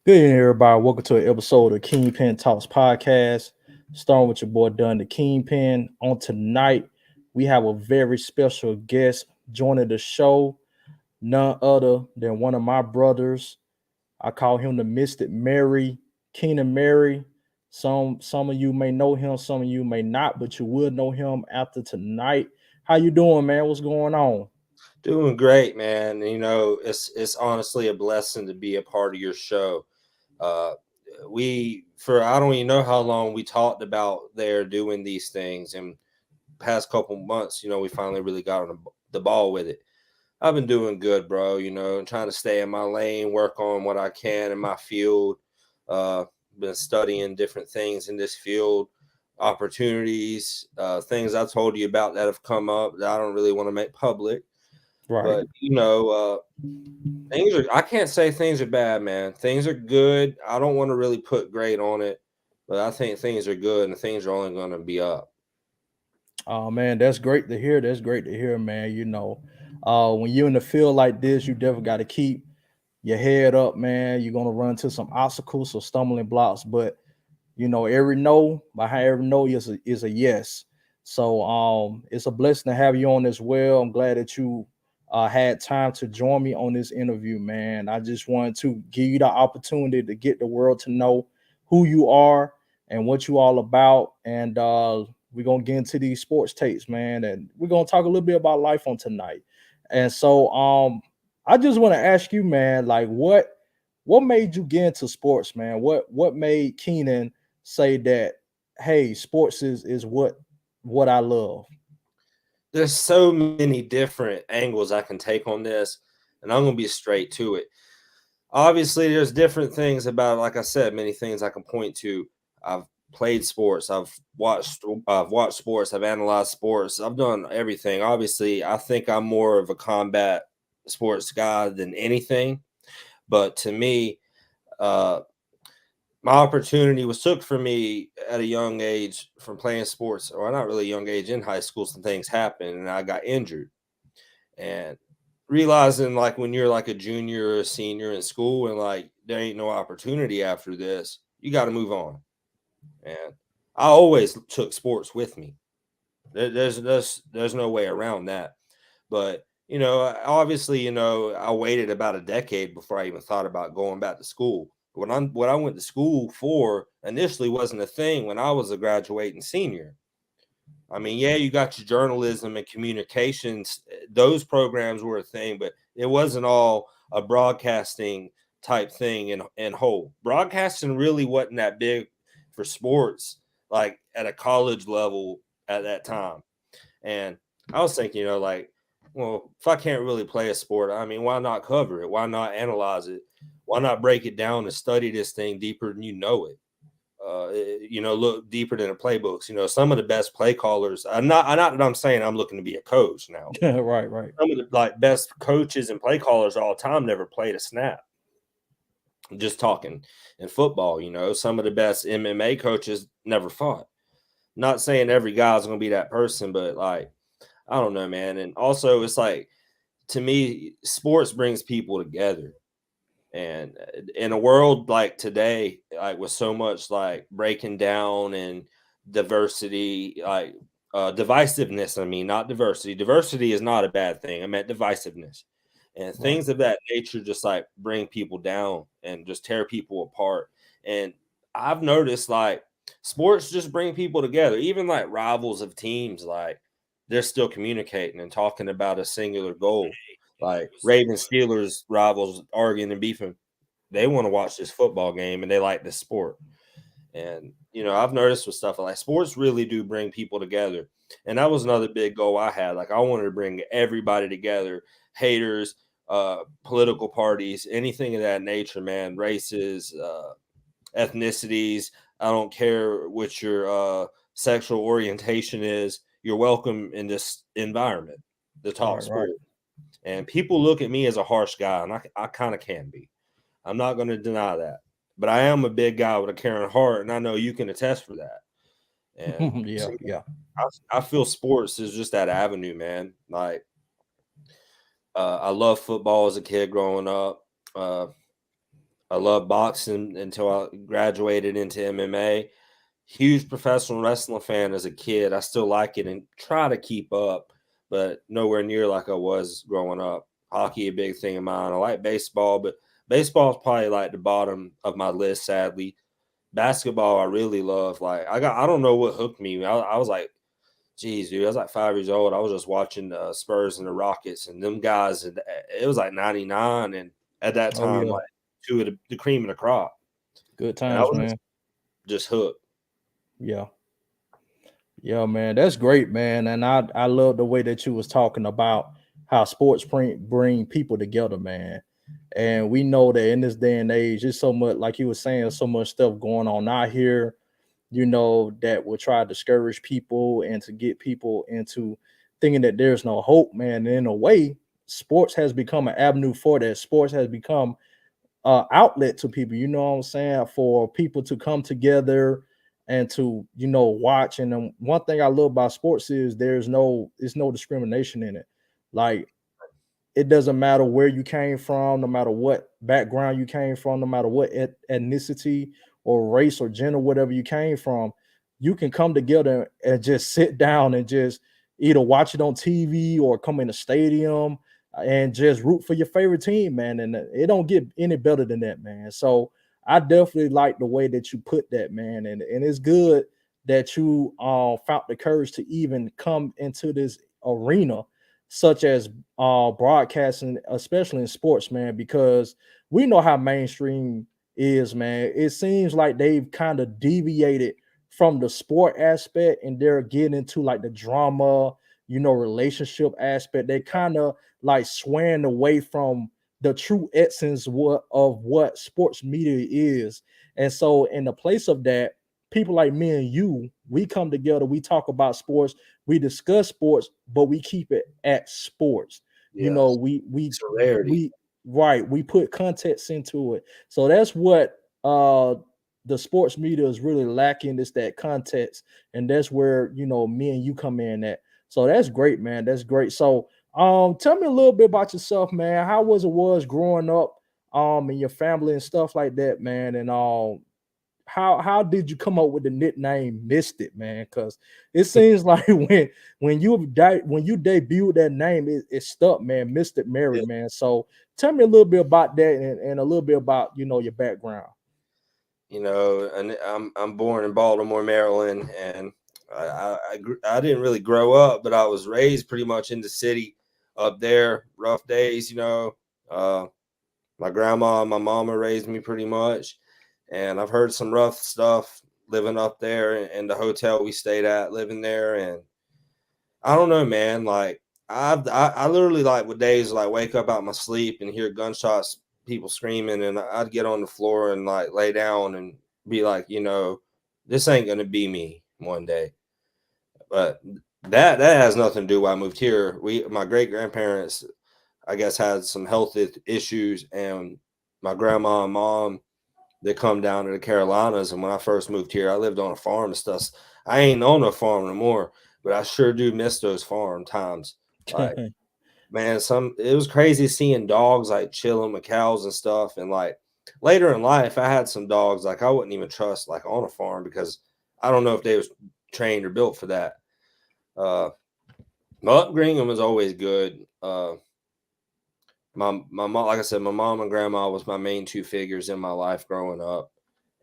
Good evening, everybody. Welcome to an episode of Kingpin Talks Podcast. Starting with your boy Dunn, the Kingpin. On tonight, we have a very special guest joining the show. None other than one of my brothers. I call him the Mystic Mary, Keenan Mary. Some of you may know him, some of you may not, but you will know him after tonight. How you doing, man? What's going on? Doing great, man. It's honestly a blessing to be a part of your show. Uh, we for I don't even know how long we talked about there doing these things, and past couple months, we finally really got on the ball with it. I've been doing good, bro. And trying to stay in my lane, work on what I can in my field. Been studying different things in this field, opportunities, things I told you about that have come up that I don't really want to make public. Right. But things are. I can't say things are bad, man. Things are good. I don't want to really put great on it, but I think things are good, and things are only going to be up. Oh man, that's great to hear. That's great to hear, man. When you're in the field like this, you definitely got to keep your head up, man. You're gonna run into some obstacles or stumbling blocks, but every no behind every no is a yes. So it's a blessing to have you on as well. I'm glad that you had time to join me on this interview, man. I just wanted to give you the opportunity to get the world to know who you are and what you all about. And we're gonna get into these sports takes, man, and we're gonna talk a little bit about life on tonight. And so I just want to ask you, man, like what made you get into sports, man? What made Keenan say that, hey, sports is what I love? There's so many different angles I can take on this, and I'm going to be straight to it. Obviously, there's different things about, like I said, many things I can point to. I've played sports. I've watched sports. I've analyzed sports. I've done everything. Obviously, I think I'm more of a combat sports guy than anything. But to me, uh, my opportunity was took from me at a young age from playing sports, or not really young age in high school. Some things happened, and I got injured. And realizing, like, when you're like a junior or a senior in school, and like there ain't no opportunity after this, you got to move on. And I always took sports with me. There's no way around that. But obviously, I waited about a decade before I even thought about going back to school. What I went to school for initially wasn't a thing when I was a graduating senior. I mean, yeah, you got your journalism and communications; those programs were a thing, but it wasn't all a broadcasting type thing. In whole, broadcasting really wasn't that big for sports, like at a college level at that time. And I was thinking, like, well, if I can't really play a sport, I mean, why not cover it? Why not analyze it? Why not break it down and study this thing deeper than you know it? Look deeper than the playbooks. Some of the best play callers. I'm not that I'm saying I'm looking to be a coach now. Right, right. Some of the like best coaches and play callers all time never played a snap. Just talking in football, some of the best MMA coaches never fought. Not saying every guy's gonna be that person, but like I don't know, man. And also, it's like to me, sports brings people together. And in a world like today, like with so much like breaking down and diversity, like divisiveness, I mean, not diversity. Diversity is not a bad thing. I meant divisiveness. And Right. things of that nature just like bring people down and just tear people apart. And I've noticed like sports just bring people together, even like rivals of teams, like they're still communicating and talking about a singular goal. Like Ravens Steelers rivals arguing and beefing, they want to watch this football game and they like this sport. And I've noticed with stuff like sports really do bring people together. And that was another big goal I had. Like I wanted to bring everybody together, haters, political parties, anything of that nature, man, races, ethnicities. I don't care what your sexual orientation is. You're welcome in this environment, the talk Right, right. sport. And people look at me as a harsh guy, and I kind of can be. I'm not going to deny that. But I am a big guy with a caring heart, and I know you can attest for that. And Yeah, so yeah. I feel sports is just that avenue, man. Like I love football as a kid growing up. Uh, I loved boxing until I graduated into MMA. Huge professional wrestling fan as a kid. I still like it and try to keep up, but nowhere near like I was growing up. Hockey, a big thing of mine. I like baseball, but baseball is probably like the bottom of my list, sadly. Basketball, I really love. Like I don't know what hooked me. I was like, geez, dude, I was like 5 years old. I was just watching the Spurs and the Rockets and them guys. And it was like 99. And at that Oh time, yeah. like two of the cream of the crop. Good And I times, was man. just hooked. Yeah. Yeah, man, that's great, man. And I love the way that you was talking about how sports bring people together, man. And we know that in this day and age, there's so much, like you were saying, so much stuff going on out here, that will try to discourage people and to get people into thinking that there's no hope, man. And in a way, sports has become an avenue for that. Sports has become outlet to people, you know what I'm saying, for people to come together and to, watch. And one thing I love about sports is there's no discrimination in it. Like, it doesn't matter where you came from, no matter what background you came from, no matter what ethnicity or race or gender, whatever you came from, you can come together and just sit down and just either watch it on TV or come in the stadium and just root for your favorite team, man. And it don't get any better than that, man. So I definitely like the way that you put that, man. And it's good that you found the courage to even come into this arena such as broadcasting, especially in sports, man, because we know how mainstream is, man. It seems like they've kind of deviated from the sport aspect and they're getting into like the drama, relationship aspect. They kind of like swaying away from the true essence of what sports media is. And so, in the place of that, people like me and you, we come together, we talk about sports, we discuss sports, but we keep it at sports. You know, Yes. we we It's a rarity. we right, we put context into it. So that's what the sports media is really lacking, is that context. And that's where, me and you come in at. So that's great, man. That's great. So tell me a little bit about yourself, man. How was growing up and your family and stuff like that, man? And how did you come up with the nickname Missed It, man? Because it seems like when you debuted that name, it stuck, man. Missed It Mary, Yeah. man. So tell me a little bit about that and a little bit about your background. And I'm born in Baltimore, Maryland, and I didn't really grow up, but I was raised pretty much in the city up there. Rough days. Uh, my grandma and my mama raised me pretty much, and I've heard some rough stuff living up there in the hotel we stayed at, living there, and I don't know, man. Like I literally like with days like wake up out my sleep and hear gunshots, people screaming, and I'd get on the floor and like lay down and be like, this ain't gonna be me one day. But that has nothing to do why I moved here. My great grandparents, I guess, had some health issues, and my grandma and mom, they come down to the Carolinas. And when I first moved here, I lived on a farm and stuff. I ain't on a farm no more, but I sure do miss those farm times. Like, man, it was crazy seeing dogs like chilling with cows and stuff. And like later in life, I had some dogs like I wouldn't even trust like on a farm because I don't know if they was trained or built for that. Uh, my upbringing was always good. My mom, like I said, my mom and grandma was my main two figures in my life growing up,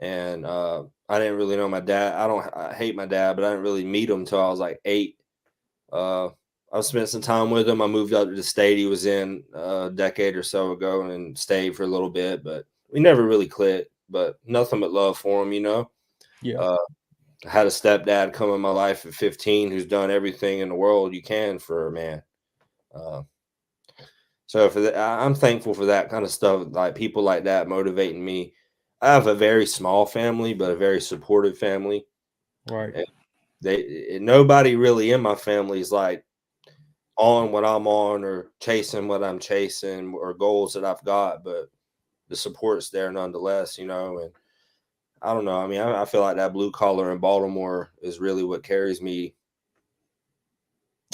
and I didn't really know my dad. I hate my dad, but I didn't really meet him until I was like 8. Uh, I spent some time with him. I moved up to the state he was in a decade or so ago, and stayed for a little bit, but we never really clicked. But nothing but love for him. Yeah. Uh, I had a stepdad come in my life at 15 who's done everything in the world you can for a man. Uh, So for that, I'm thankful for that kind of stuff, like people like that motivating me. I have a very small family, but a very supportive family. Right. And nobody really in my family is like on what I'm on or chasing what I'm chasing or goals that I've got, but the support's there nonetheless. And I don't know. I mean, I feel like that blue collar in Baltimore is really what carries me.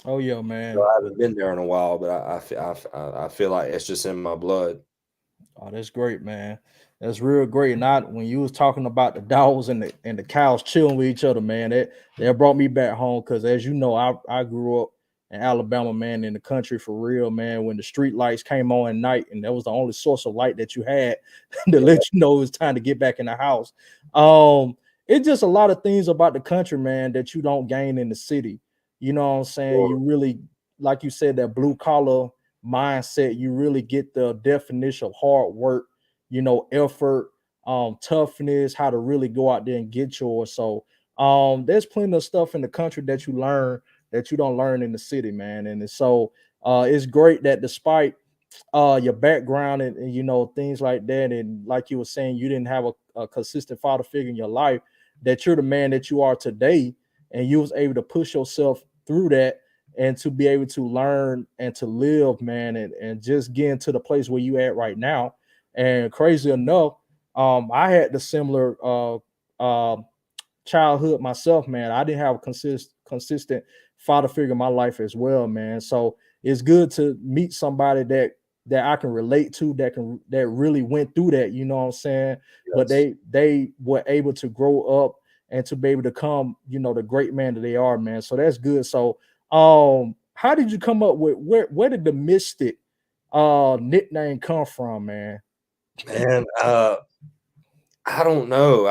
Oh yeah, I man. haven't been there in a while, but I feel like it's just in my blood. Oh, that's great, man. That's real great. Not when you was talking about the dogs and the cows chilling with each other, man. That brought me back home because, as you know, I grew up in Alabama, man, in the country for real, man. When the street lights came on at night, and that was the only source of light that you had to Yeah, let you know it was time to get back in the house. Um, it's just a lot of things about the country, man, that you don't gain in the city. You know what I'm saying? sure. You really, like you said, that blue collar mindset, you really get the definition of hard work, effort, toughness, how to really go out there and get yours. So there's plenty of stuff in the country that you learn that you don't learn in the city, man. And so it's great that despite your background and things like that, and like you were saying, you didn't have a consistent father figure in your life, that you're the man that you are today, and you was able to push yourself through that and to be able to learn and to live, man, and just get into the place where you at right now. And crazy enough, I had the similar childhood myself, man. I didn't have a consistent father figure in my life as well, man. So it's good to meet somebody that I can relate to, that really went through that, you know what I'm saying? But Yes. they were able to grow up and to be able to come, the great man that they are, man. So that's good. So how did you come up with where did the Mystic nickname come from, man? Man, I don't know.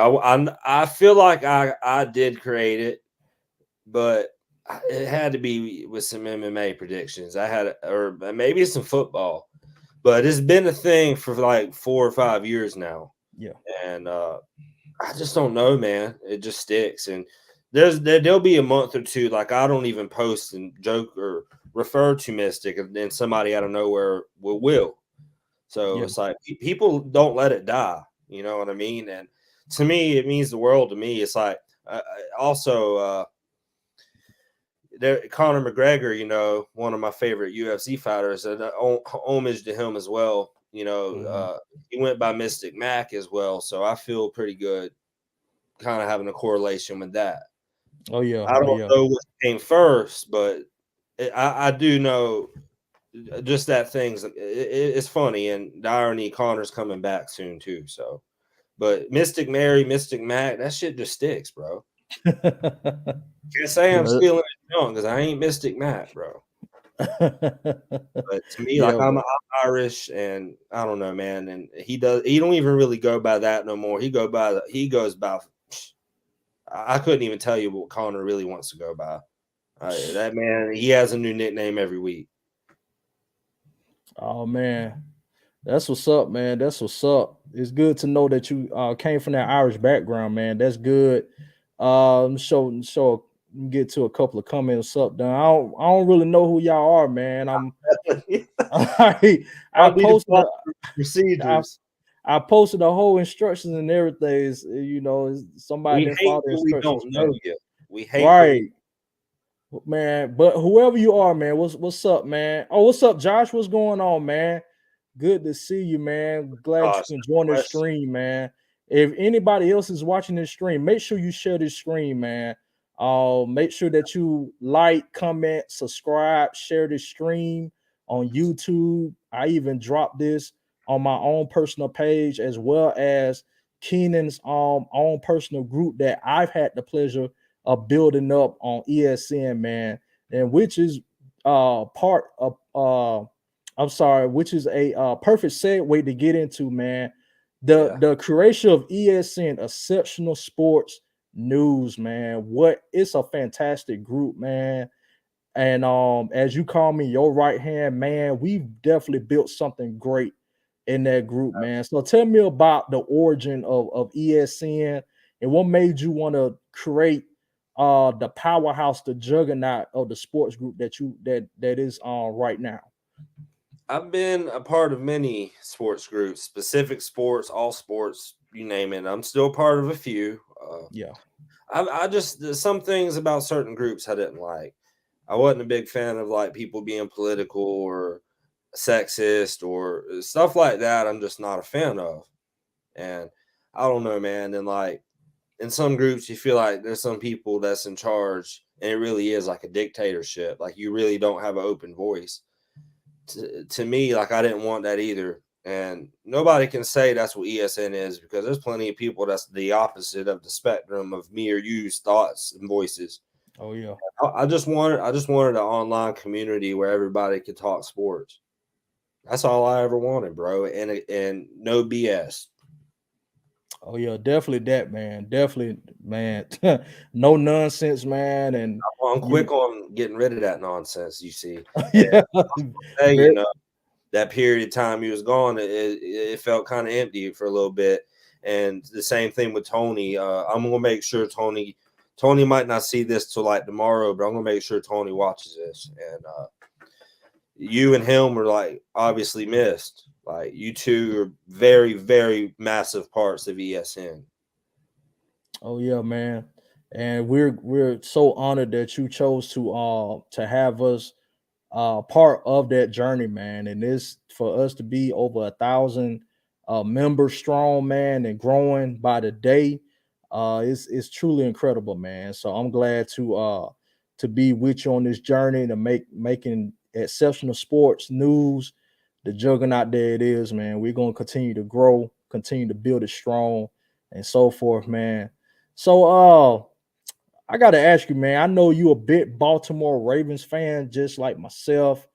I feel like I did create it, but it had to be with some MMA predictions. I had, or maybe some football, but it's been a thing for like 4 or 5 years now, Yeah. and I just don't know, man. It just sticks, and there'll be a month or two like I don't even post and joke or refer to Mystic, and then somebody out of nowhere will. So Yeah. it's like people don't let it die. You know what I mean? And to me, it means the world to me. It's like also there, Conor McGregor, one of my favorite UFC fighters, and homage to him as well. Mhm. He went by Mystic Mac as well, so I feel pretty good, kind of having a correlation with that. Oh yeah. I Oh don't yeah. know what came first, but I do know just that things. It's funny, and the irony, Connor's coming back soon too. So, but Mystic Mary, Mystic Mac, that shit just sticks, bro. Can't say I'm Yeah. stealing it young because I ain't Mystic Mac, bro. But to me, like Yeah, I'm but Irish, and I don't know, man. And he don't even really go by that no more. He goes by. I couldn't even tell you what Connor really wants to go by. That man, he has a new nickname every week. oh man, that's what's up, man. That's what's up. It's good to know that you came from that Irish background, man. That's good. Get to a couple of comments up. Down. I don't really know who y'all are, man. I I I'll be the posted a, I, procedures. I posted the whole instructions and everything. Somebody We didn't hate follow the when we instructions, don't know man. you. We hate when we Right, man. But whoever you are, man, what's up, man? Oh, what's up, Josh? What's going on, man? Good to see you, man. Glad you gosh, can the join this question. stream, man. If anybody else is watching this stream, make sure you share this stream, man. Make sure that you like, comment, subscribe, share this stream on YouTube. I even dropped this on my own personal page as well as Keenan's own personal group that I've had the pleasure of building up on ESN, man, and which is part of I'm sorry, which is a perfect segue to get into, man. The Yeah, the creation of ESN, Exceptional Sports News, man. What it's a fantastic group, man. And as you call me, your right hand man, we've definitely built something great in that group, man. So tell me about the origin of ESN and what made you want to create the powerhouse, the juggernaut of the sports group that is on right now. I've been a part of many sports groups, specific sports, all sports, you name it. I'm still part of a few. Yeah. I just there's some things about certain groups I didn't like. I wasn't a big fan of like people being political or sexist or stuff like that. I'm just not a fan of. And I don't know, man. And like in some groups, you feel like there's some people that's in charge, and it really is like a dictatorship. Like you really don't have an open voice. To me, like I didn't want that either. And nobody can say that's what ESN is, because there's plenty of people that's the opposite of the spectrum of me or you's thoughts and voices. Oh yeah. I just wanted an online community where everybody could talk sports. That's all I ever wanted, bro. And no BS. Oh yeah, definitely that, man. Definitely, man. No nonsense, man. And I'm you quick on getting rid of that nonsense, you see. And yeah, hey, very, that period of time he was gone, it felt kind of empty for a little bit. And the same thing with Tony. I'm gonna make sure Tony might not see this till like tomorrow, but I'm gonna make sure Tony watches this. And you and him were like obviously missed. Like you two are very, very massive parts of ESN. oh yeah, man. And we're so honored that you chose to have us part of that journey, man. And this for us to be over 1,000 members strong, man, and growing by the day. It's truly incredible, man. So I'm glad to be with you on this journey to making exceptional sports news the juggernaut that it is, man. We're gonna continue to grow, continue to build it strong, and so forth, man. So I gotta ask you, man. I know you a bit Baltimore Ravens fan, just like myself.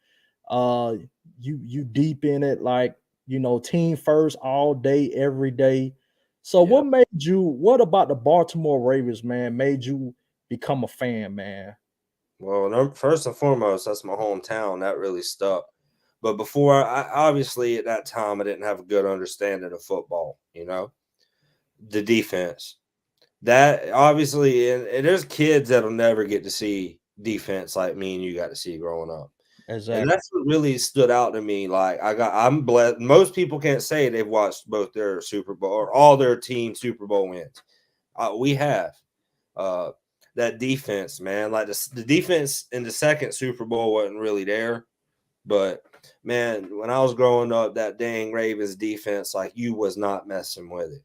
Uh, you deep in it, like team first all day, every day. So, Yeah. what made you? What about the Baltimore Ravens, man, made you become a fan, man? Well, first and foremost, that's my hometown. That really stuck. But before, I obviously at that time I didn't have a good understanding of football. The defense. That obviously, and there's kids that'll never get to see defense like me and you got to see growing up. And Exactly. that's what really stood out to me. Like I'm blessed. Most people can't say they've watched both their Super Bowl or all their team Super Bowl wins. We have uh, that defense, man. Like the defense in the second Super Bowl wasn't really there, but man, when I was growing up, that dang Ravens defense, like you was not messing with it.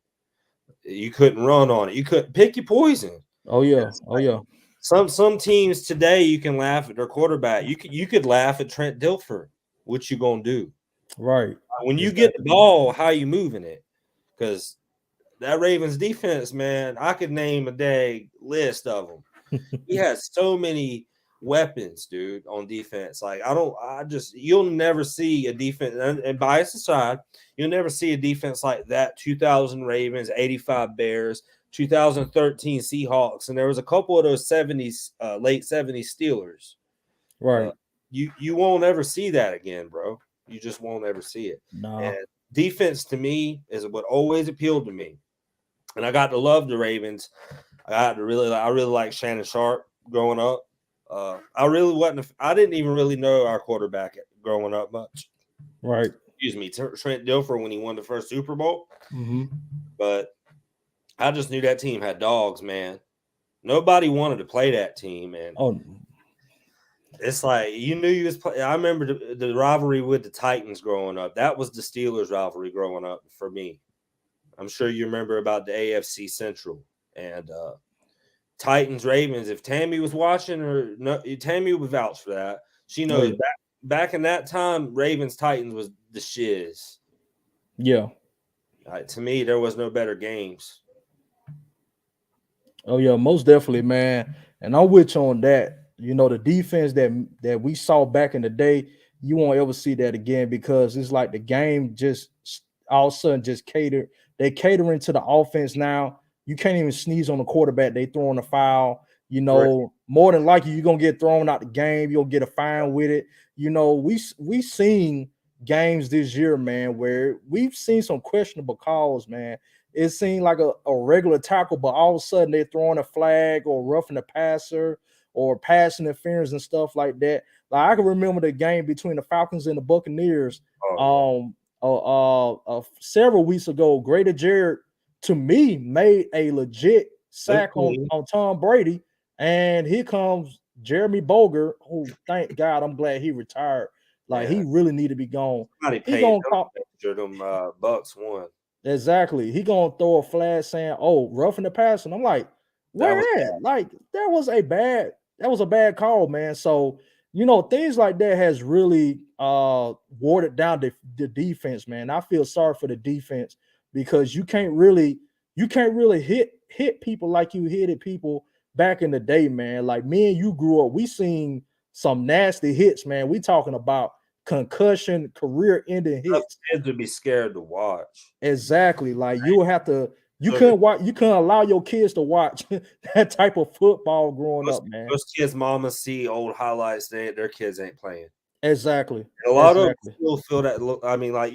You couldn't run on it. You couldn't pick your poison. Oh yeah. Oh yeah. Some teams today you can laugh at their quarterback. You could laugh at Trent Dilfer. What you gonna do Right. when you get the Exactly. ball? How you moving it? Because that Ravens defense, man, I could name a day list of them. He has so many weapons, dude, on defense. Like you'll never see a defense, and bias aside, you'll never see a defense like that. 2000 Ravens, 85 Bears, 2013 Seahawks, and there was a couple of those 70s, late 70s Steelers. Uh, Right. you won't ever see that again, bro. You just won't ever see it. Nah. And defense to me is what always appealed to me. And I got to love the Ravens. I really like Shannon Sharp growing up. I really wasn't. I didn't even really know our quarterback growing up much. Right. Excuse me, Trent Dilfer when he won the first Super Bowl. Mm-hmm. But I just knew that team had dogs, man. Nobody wanted to play that team, and Oh, it's like you knew you was. I remember the rivalry with the Titans growing up. That was the Steelers rivalry growing up for me. I'm sure you remember about the AFC Central and Titans Ravens. If Tammy was watching, or no, Tammy would vouch for that. She oh knows yeah. back in that time, Ravens Titans was the shiz. Yeah. To me, there was no better games. Oh yeah, most definitely, man. And I'm with you on that. The defense that we saw back in the day, you won't ever see that again because it's like the game just all of a sudden just cater. They catering to the offense now. You can't even sneeze on the quarterback. They throwing a foul. Right. More than likely you're gonna get thrown out the game. You'll get a fine with it. We seen games this year, man, where we've seen some questionable calls, man. It seemed like a regular tackle, but all of a sudden they're throwing a flag or roughing the passer or pass interference and stuff like that. Like I can remember the game between the Falcons and the Buccaneers Oh yeah. several weeks ago. Greater Jared to me made a legit Luke sack on, Queen. on Tom Brady, and here comes Jeremy Boger, who thank God I'm glad he retired. Like Yeah. he really need to be gone. Somebody He paid gonna them call to make sure them Bucks won. exactly. He gonna throw a flag saying, "Oh, roughing the pass," and I'm like, That was "Where at?" Like that was a bad call, man. So things like that has really watered down the defense, man. I feel sorry for the defense because you can't really hit people like you hit at people back in the day, man. Like me and you grew up, we seen some nasty hits, man. We talking about concussion, career ending Us hits. kids would be scared to watch. Exactly. Like you would have to you So couldn't watch, you couldn't allow your kids to watch that type of football growing most, up, man. most kids' mamas see old highlights. Their kids ain't playing. Exactly. And a lot of them Exactly. still feel that. I mean, like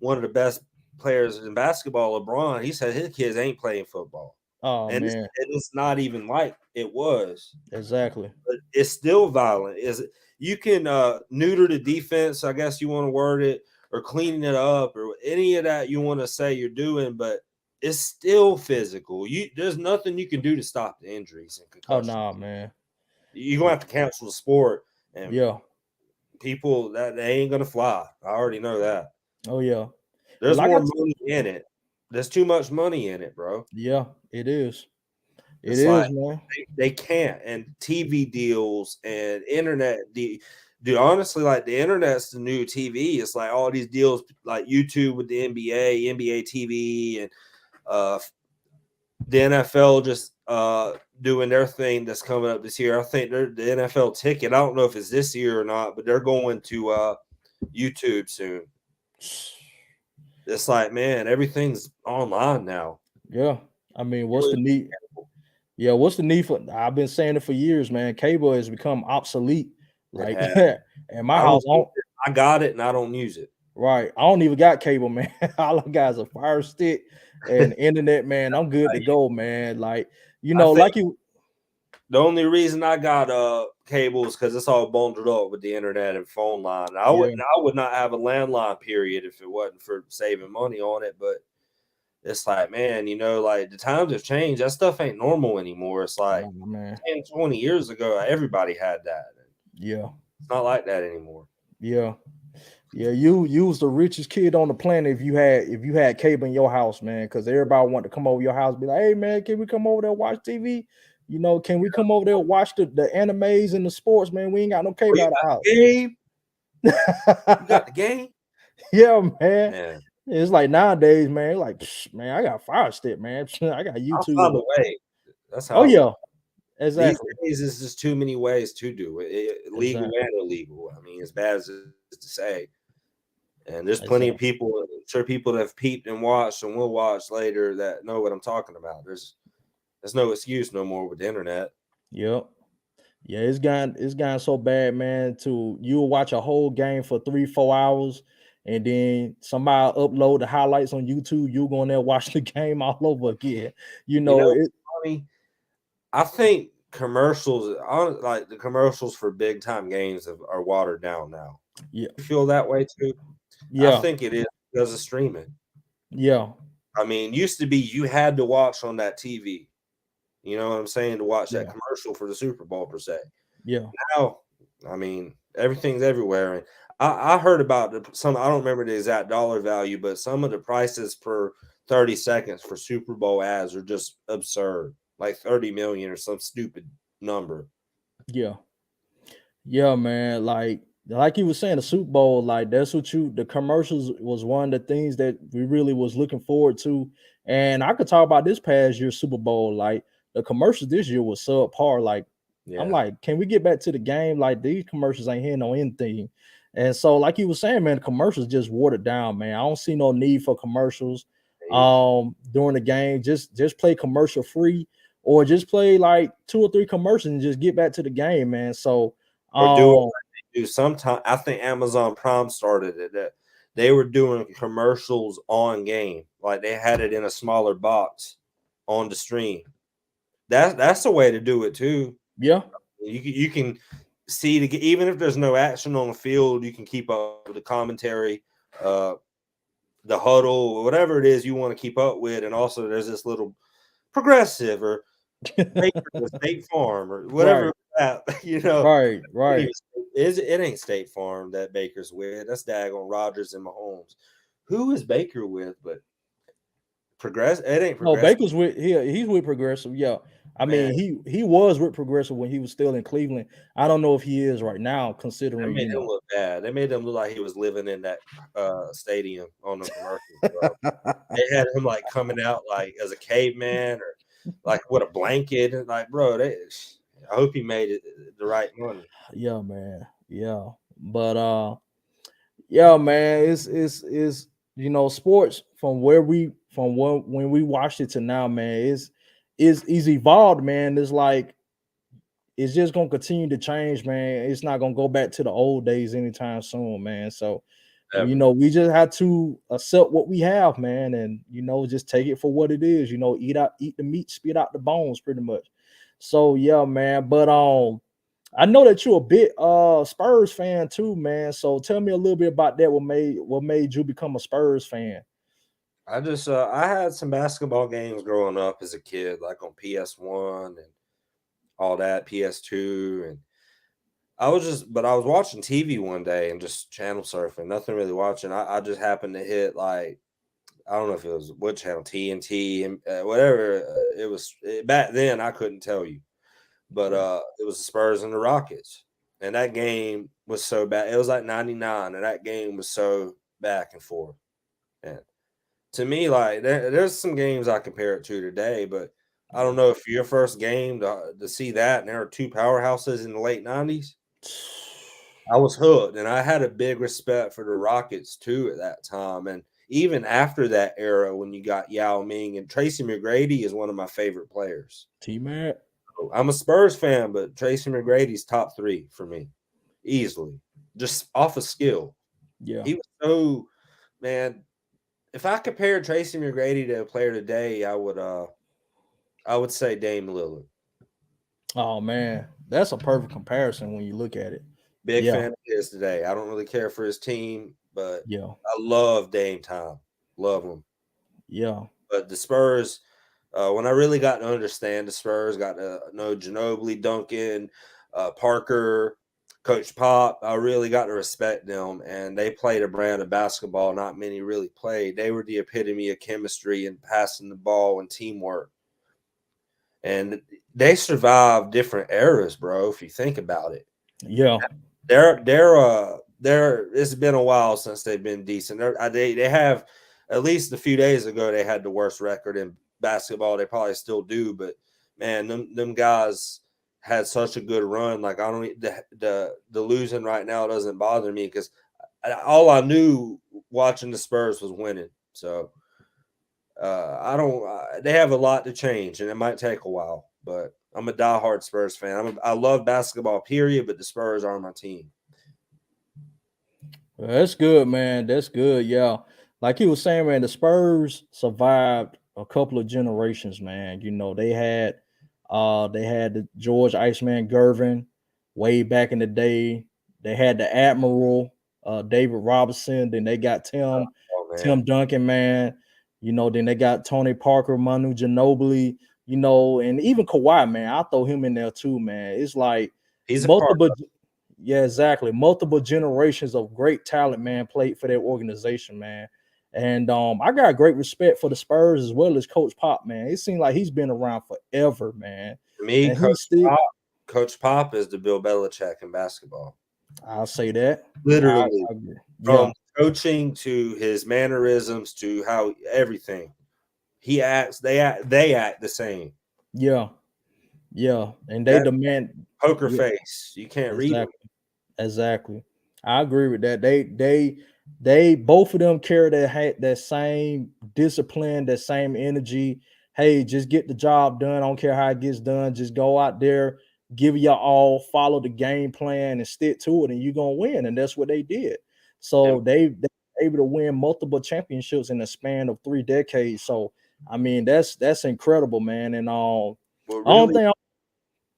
one of the best players in basketball, LeBron. He said his kids ain't playing football, Oh and man. it's not even like it was. Exactly. But it's still violent. Is you can neuter the defense, I guess you want to word it, or cleaning it up, or any of that you want to say you're doing, but it's still physical. There's nothing you can do to stop the injuries and Oh concussions. nah, man. You're gonna have to cancel the sport, and Yeah. people that they ain't gonna fly. I already know that. Oh yeah. And There's like more I money in it. There's too much money in it, bro. yeah, it is. It It's like is, man. they can't, and TV deals and internet dude, honestly, like the internet's the new TV. It's like all these deals like YouTube with the NBA TV, and uh the NFL just doing their thing that's coming up this year. I think the NFL ticket, I don't know if it's this year or not, but they're going to YouTube soon. It's like, man, everything's online now. Yeah. I mean, what's Really, the need? Yeah, what's the need for I've been saying it for years, man. Cable has become obsolete. it Like has. in my I house, don't use it. I got it and I don't use it. right. I don't even got cable, man. All I got is a fire stick and internet, man. I'm good to go, man. Like, I think like you the only reason I got cable is because it's all bundled up with the internet and phone line. yeah, I would not have a landline period if it wasn't for saving money on it. But it's like, man, like the times have changed. That stuff ain't normal anymore. It's like nah, man. 10, 20 years ago, everybody had that. Yeah, It's not like that anymore. yeah. Yeah, you was the richest kid on the planet if you had cable in your house, man. Because everybody wanted to come over your house, be like, "Hey, man, can we come over there and watch TV? Can we come over there and watch the animes and the sports, man? We ain't got no Oh, cable you out got of the game? the You house." got the game? Yeah, man. Man, It's like nowadays, man. Like, man, I got Fire Stick, man. I got I'll YouTube. find a way. That's Oh how I roll. yeah, These exactly, days, it's just too many ways to do it, legal exactly, and illegal. I mean, as bad as it is to say. And there's plenty of exactly. people, I'm sure people that have peeped and watched and will watch later that know what I'm talking about. There's no excuse no more with the internet. Yep. Yeah, it's gotten so bad, man. To you'll watch a whole game for 3-4 hours, and then somebody upload the highlights on YouTube. You go in there watch the game all over again. You You know know, it. funny, I think like the commercials for big time games are watered down now. Yeah, You feel that way too? I yeah, think it is because of streaming. yeah, I mean, used to be you had to watch on that TV. You know what I'm saying? To watch that yeah, commercial for the Super Bowl per se. yeah, Now, I mean, everything's everywhere. And I heard about some, I don't remember the exact dollar value, but some of the prices per 30 seconds for Super Bowl ads are just absurd, like 30 million or some stupid number. yeah. Yeah, man. Like you were saying, the Super Bowl, like that's what the commercials was one of the things that we really was looking forward to. And I could talk about this past year Super Bowl. Like the commercials this year was subpar. Like I'm Yeah. like, can we get back to the game? Like these commercials ain't hitting on anything. And so, like you were saying, man, the commercials just watered down, man. I don't see no need for commercials during the game. Just play commercial free or just play like 2 or 3 commercials and just get back to the game, man. So Or do it um, like they do sometimes. I think Amazon Prime started it that they were doing commercials on game, like they had it in a smaller box on the stream. That's the way to do it too. yeah, You can see even if there's no action on the field, you can keep up with the commentary, uh, the huddle, whatever it is you want to keep up with, and also there's this little progressive or State Farm or whatever right, that right, right. it ain't State Farm that Baker's with. That's daggone Rodgers and Mahomes. Who is Baker with? But Progress. It ain't No, progressive, Baker's with he's with Progressive. Yeah, I man. mean he was with Progressive when he was still in Cleveland. I don't know if he is right now, That considering made him look bad. They made him look like he was living in that stadium on the commercials, bro. They had him like coming out like as a caveman or like with a blanket and like, bro. I hope he made it the right money. Yeah, man. Yeah, but yeah, man. It's sports from where we from when we watched it to now, man. Is evolved, man. It's like it's just gonna continue to change, man. It's not gonna go back to the old days anytime soon, man. So, Ever. we just have to accept what we have, man, and just take it for what it is. Eat the meat, spit out the bones, pretty much. So, yeah, man. But I know that you're a bit Spurs fan too, man. So tell me a little bit about that. What made you become a Spurs fan? I had some basketball games growing up as a kid, like on PS1 and all that, PS2, and but I was watching TV one day and just channel surfing, nothing really watching. I just happened to hit like I don't know if it was what channel, TNT and whatever it was. Back then, I couldn't tell you, but Yeah. it was the Spurs and the Rockets, and that game was so bad. It was like '99, and that game was so back and forth. And to me, like there's some games I compare it to today, but I don't Yeah. know if your first game to see that, and there were two powerhouses in the late '90s. I was hooked, and I had a big respect for the Rockets too at that time. And even after that era, when you got Yao Ming and Tracy McGrady is one of my favorite players. T Mac. I'm a Spurs fan, but Tracy McGrady's top three for me, easily, just off of skill. Yeah. He was so man. If I compare Tracy McGrady to a player today, I would say Dame Lillard. Oh man, that's a perfect comparison when you look at it. Big Yeah. fan of his today. I don't really care for his team, but Yeah. I love Dame time. Love him. Yeah. But the Spurs, when I really got to understand the Spurs, got to know Ginobili, Duncan, Parker, Coach Pop, I really got to respect them. And they played a brand of basketball not many really played. They were the epitome of chemistry and passing the ball and teamwork. And they survived different eras, bro, if you think about it. Yeah. It's been a while since they've been decent. They have at least a few days ago they had the worst record in basketball. They probably still do, but man, them guys had such a good run. Like I don't e, the losing right now doesn't bother me because all I knew watching the Spurs was winning. So I don't. They have a lot to change, and it might take a while. But I'm a diehard Spurs fan. I love basketball, period. But the Spurs are my team. Well, that's good, man. That's good. Yeah. Like he was saying, man, the Spurs survived a couple of generations, man. They had the George Iceman Gervin way back in the day. They had the Admiral, David Robinson. Then they got Tim, Oh man, Tim Duncan, man. Then they got Tony Parker, Manu Ginobili, and even Kawhi, man. I throw him in there too, man. It's like he's a part. multiple yeah, exactly. Multiple generations of great talent, man, played for their organization, man. And I got great respect for the Spurs as well as Coach Pop, man. It seems like he's been around forever, man. To me, And he's still, Coach Pop is the Bill Belichick in basketball. I'll say that. Literally, I agree. Yeah, from coaching to his mannerisms to how everything he acts, they act the same. yeah, yeah. And they That demand, poker yeah, face, you can't read them. exactly. Exactly. I agree with that. They both of them carry that same discipline, that same energy. Hey, just get the job done. I don't care how it gets done. Just go out there, give your all, follow the game plan, and stick to it, and you're gonna win. And that's what they did. And So they were able to win multiple championships in the span of 3 decades. So I mean, that's incredible, man. And what I don't really think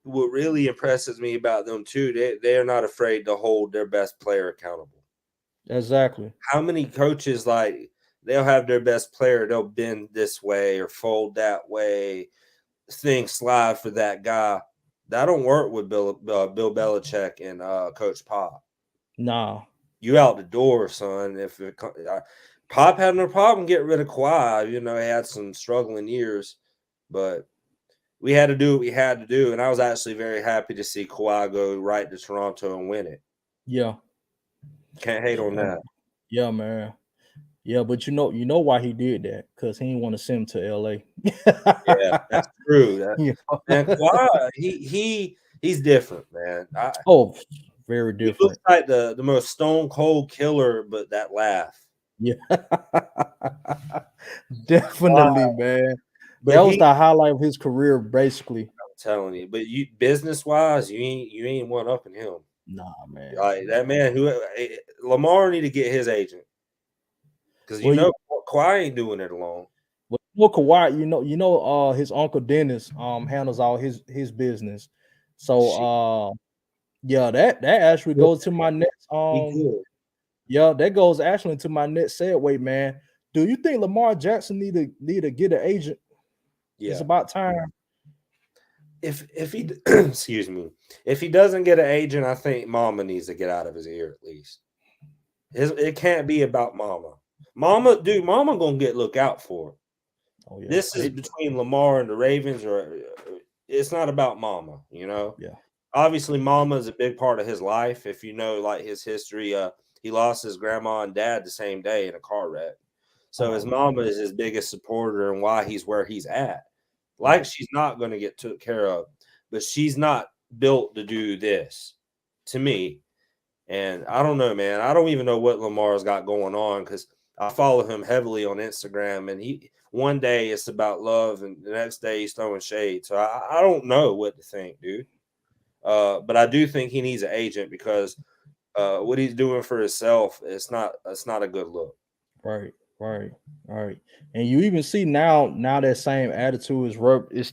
what really impresses me about them too, they are not afraid to hold their best player accountable. exactly. How many coaches like they'll have their best player, they'll bend this way or fold that way, things slide for that guy. That don't work with Bill Belichick and Coach Pop. Nah. You out the door, son. Pop had no problem getting rid of Kawhi. You know, he had some struggling years, but we had to do what we had to do. And I was actually very happy to see Kawhi go right to Toronto and win it. Yeah. Can't hate on Yeah, that. yeah, man. Yeah, but you know why he did that? Because he didn't want to send him to LA. Yeah, that's true. That Yeah. and Kawhi, he's different, man. Oh, very He looks different. like the most stone cold killer, but that laugh. Yeah. Kawhi, Definitely, man. but That was he the highlight of his career, basically. I'm telling you, but you business wise, you ain't one up in him. Nah, man. Like that Nah. man who Lamar need to get his agent because Well, you Kawhi ain't doing it alone. well, you know Kawhi, his uncle Dennis handles all his business. So Shit, yeah, that actually goes to my next he good. yeah, that goes actually to my next segue, man. Do you think Lamar Jackson need to get an agent? It's Yeah. about time. If he excuse me, if he doesn't get an agent, I think Mama needs to get out of his ear at least. It can't be about Mama. Mama gonna get look out for it. Oh yeah, This is between Lamar and the Ravens, or it's not about Mama. You know, yeah. obviously Mama is a big part of his life. If you know like his history, he lost his grandma and dad the same day in a car wreck. So Oh his mama man, is his biggest supporter and why he's where he's at. Like right, she's not going to get took care of, but she's not built to do this to me. And I don't know, man. I don't even know what Lamar's got going on because I follow him heavily on Instagram, and he one day it's about love, and the next day he's throwing shade. So I don't know what to think, dude. But I do think he needs an agent because what he's doing for himself, it's not a good look. right, right, right. And you even see now that same attitude is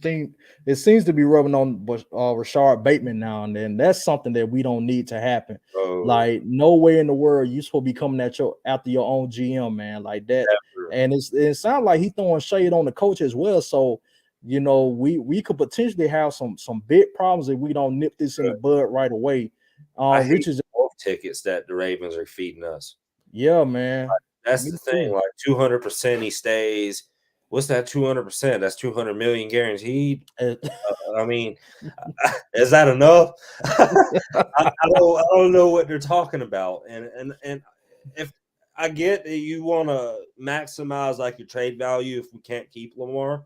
it seems to be rubbing on Rashard Bateman now and then. That's something that we don't need to happen. Oh, Like nowhere in the world you supposed to be coming at after your own GM, man, like that. never. And it sounds like he throwing shade on the coach as well. So we could potentially have some big problems if we don't nip this in the bud right away. I Which hate is golf tickets that the Ravens are feeding us. yeah, man. That's Me the thing. too. Like 200% he stays. What's that 200%? That's 200 million guaranteed. I mean, is that enough? I don't know what they're talking about. And if I get that you want to maximize like your trade value if we can't keep Lamar,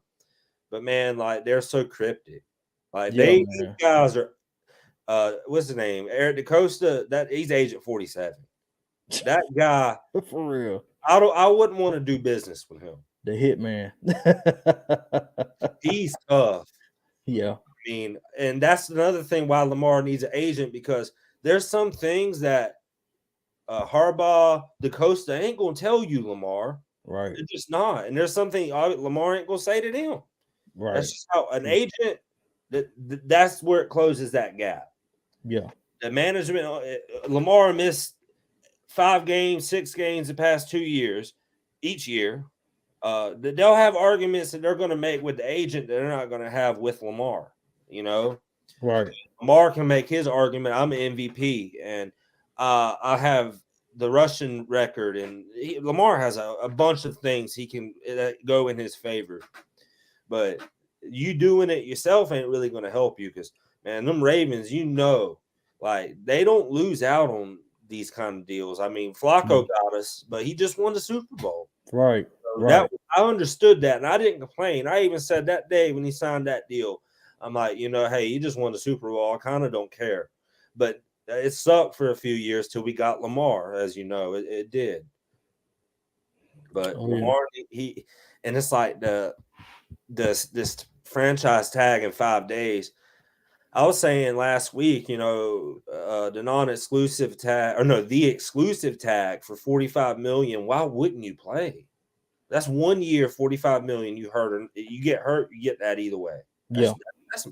but man, like they're so cryptic. Like Yeah, these man. guys are what's his name? Eric DaCosta, that he's agent 47. That guy, For real. I wouldn't want to do business with him. The hitman. He's tough. Yeah, I mean, and that's another thing why Lamar needs an agent because there's some things that Harbaugh, DaCosta ain't gonna tell you, Lamar. right, They're just not. And there's something Lamar ain't gonna say to them. That's right. just how an agent that's where it closes that gap. Yeah, The management Lamar missed 5 games, 6 games the past 2 years, each year. They'll have arguments that they're going to make with the agent that they're not going to have with Lamar. You know, right. Lamar can make his argument. I'm an MVP, and I have the Russian record, and Lamar has a bunch of things he can go in his favor. But you doing it yourself ain't really going to help you because, man, them Ravens, like they don't lose out on these kind of deals. I mean, Flacco No. got us, but he just won the Super Bowl. Right, So right. that I understood that, and I didn't complain. I even said that day when he signed that deal, I'm like, hey, he just won the Super Bowl. I kind of don't care, but it sucked for a few years till we got Lamar, as you know, it did. But Oh yeah. Lamar, and it's like this franchise tag in 5 days. I was saying last week, the non-exclusive tag, or no, the exclusive tag for 45 million. Why wouldn't you play? That's 1 year, 45 million. You get hurt, you get that either way. Yeah,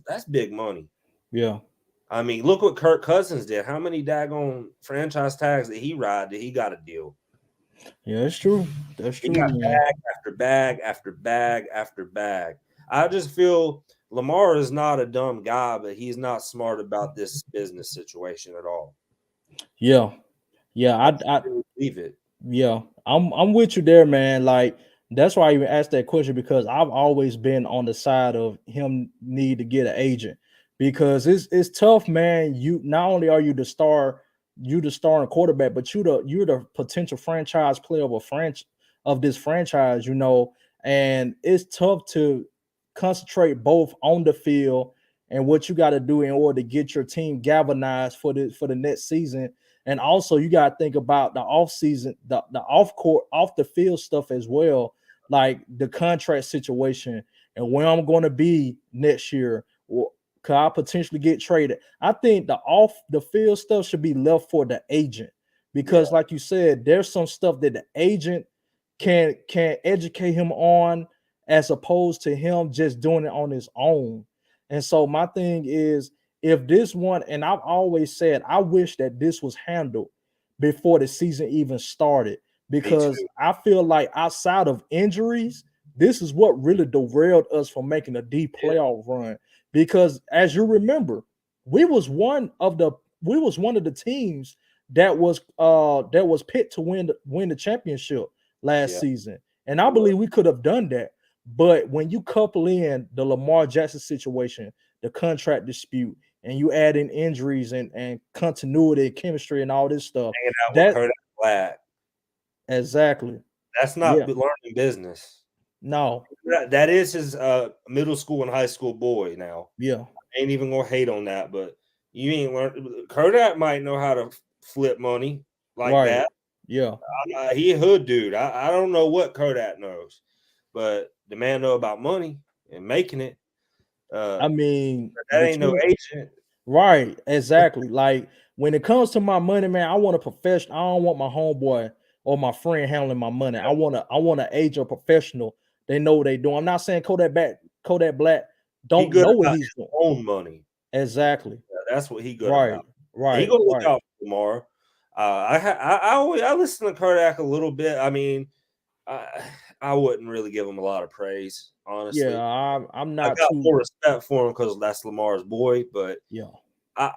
That's big money. yeah. I mean, look what Kirk Cousins did. How many daggone franchise tags did he ride? Did he got a deal? Yeah, that's true. That's He true, got man. bag after bag after bag after bag. I just feel Lamar is not a dumb guy, but he's not smart about this business situation at all. Yeah. Yeah, I I really believe it. Yeah, I'm with you there, man. Like that's why I even asked that question because I've always been on the side of him need to get an agent because it's tough, man. You not only are you the star, you the starting quarterback, but you're the potential franchise player of a of this franchise, and it's tough to concentrate both on the field and what you got to do in order to get your team galvanized for the next season, and also you gotta think about the off season, the off court, off the field stuff as well, like the contract situation and where I'm gonna be next year. Or could I potentially get traded? I think the off the field stuff should be left for the agent Yeah, because, like you said, there's some stuff that the agent can educate him on as opposed to him just doing it on his own. And so my thing is if this one, and I've always said, I wish that this was handled before the season even started me because too. I feel like outside of injuries, this is what really derailed us from making a deep Yeah, playoff run. Because as you remember, we was one of the we was one of the teams that was picked to win the championship last yeah, season. And I it was. believe we could have done that. But when you couple in the Lamar Jackson situation, the contract dispute, and you add in injuries and continuity, chemistry, and all this stuff. Hanging out with That Kodak Black. exactly. That's not Yeah. learning business. No. That is his middle school and high school boy now. Yeah. Ain't even gonna hate on that, but you ain't learned. Kodak might know how to flip money like Right. that. Yeah. He a hood dude. I don't know what Kodak knows, but the man know about money and making it. Uh, I mean, that ain't no between agent. right, exactly. Like when it comes to my money, man, I want a professional. I don't want my homeboy or my friend handling my money. I want to age a professional. They know what they do. I'm not saying Kodak Black He don't good know what about he's his doing. own money. Exactly. Yeah, that's what he good about. Right. He Right. gonna look Right. out for tomorrow. I listen to Kodak a little bit. I mean, I I wouldn't really give him a lot of praise, Yeah, honestly. I'm I not got too. more respect for him because that's Lamar's boy, but Yeah. I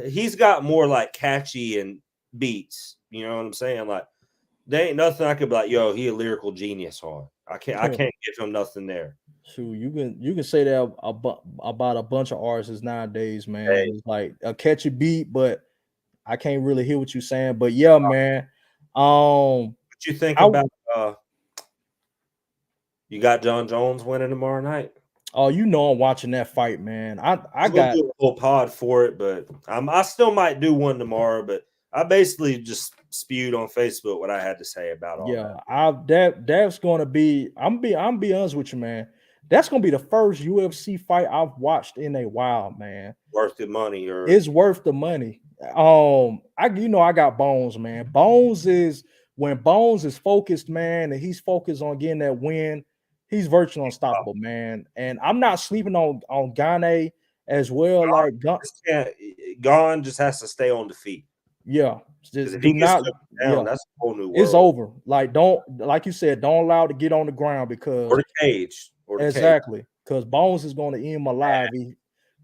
he's got more like catchy and beats. You know what I'm saying? Like there ain't nothing I could be like, yo, he a lyrical genius on. I can't give him nothing there. Shoot, you can say that about a bunch of artists nowadays, man. Hey, It's like a catchy beat, but I can't really hear what you're saying. But yeah, man. Um, what you think I about you got John Jones winning tomorrow night? oh, I'm watching that fight, man. I I was gonna got do a whole pod for it, but I still might do one tomorrow. But I basically just spewed on Facebook what I had to say about all yeah. that. That's gonna be. I'm be honest with you, man. That's gonna be the first UFC fight I've watched in a while, man. Worth the money or It's worth the money. I got Bones, man. Bones is when Bones is focused, man, and he's focused on getting that win. He's virtually unstoppable, man. And I'm not sleeping on Gane as well. Like, just can't. Gone just has to stay on the feet yeah, because just if he do gets not. took down, Yeah, that's a whole new it's world. over. Like, don't like you said, don't allow it to get on the ground Or because the cage, or the cage. exactly because Bones is going to end him alive.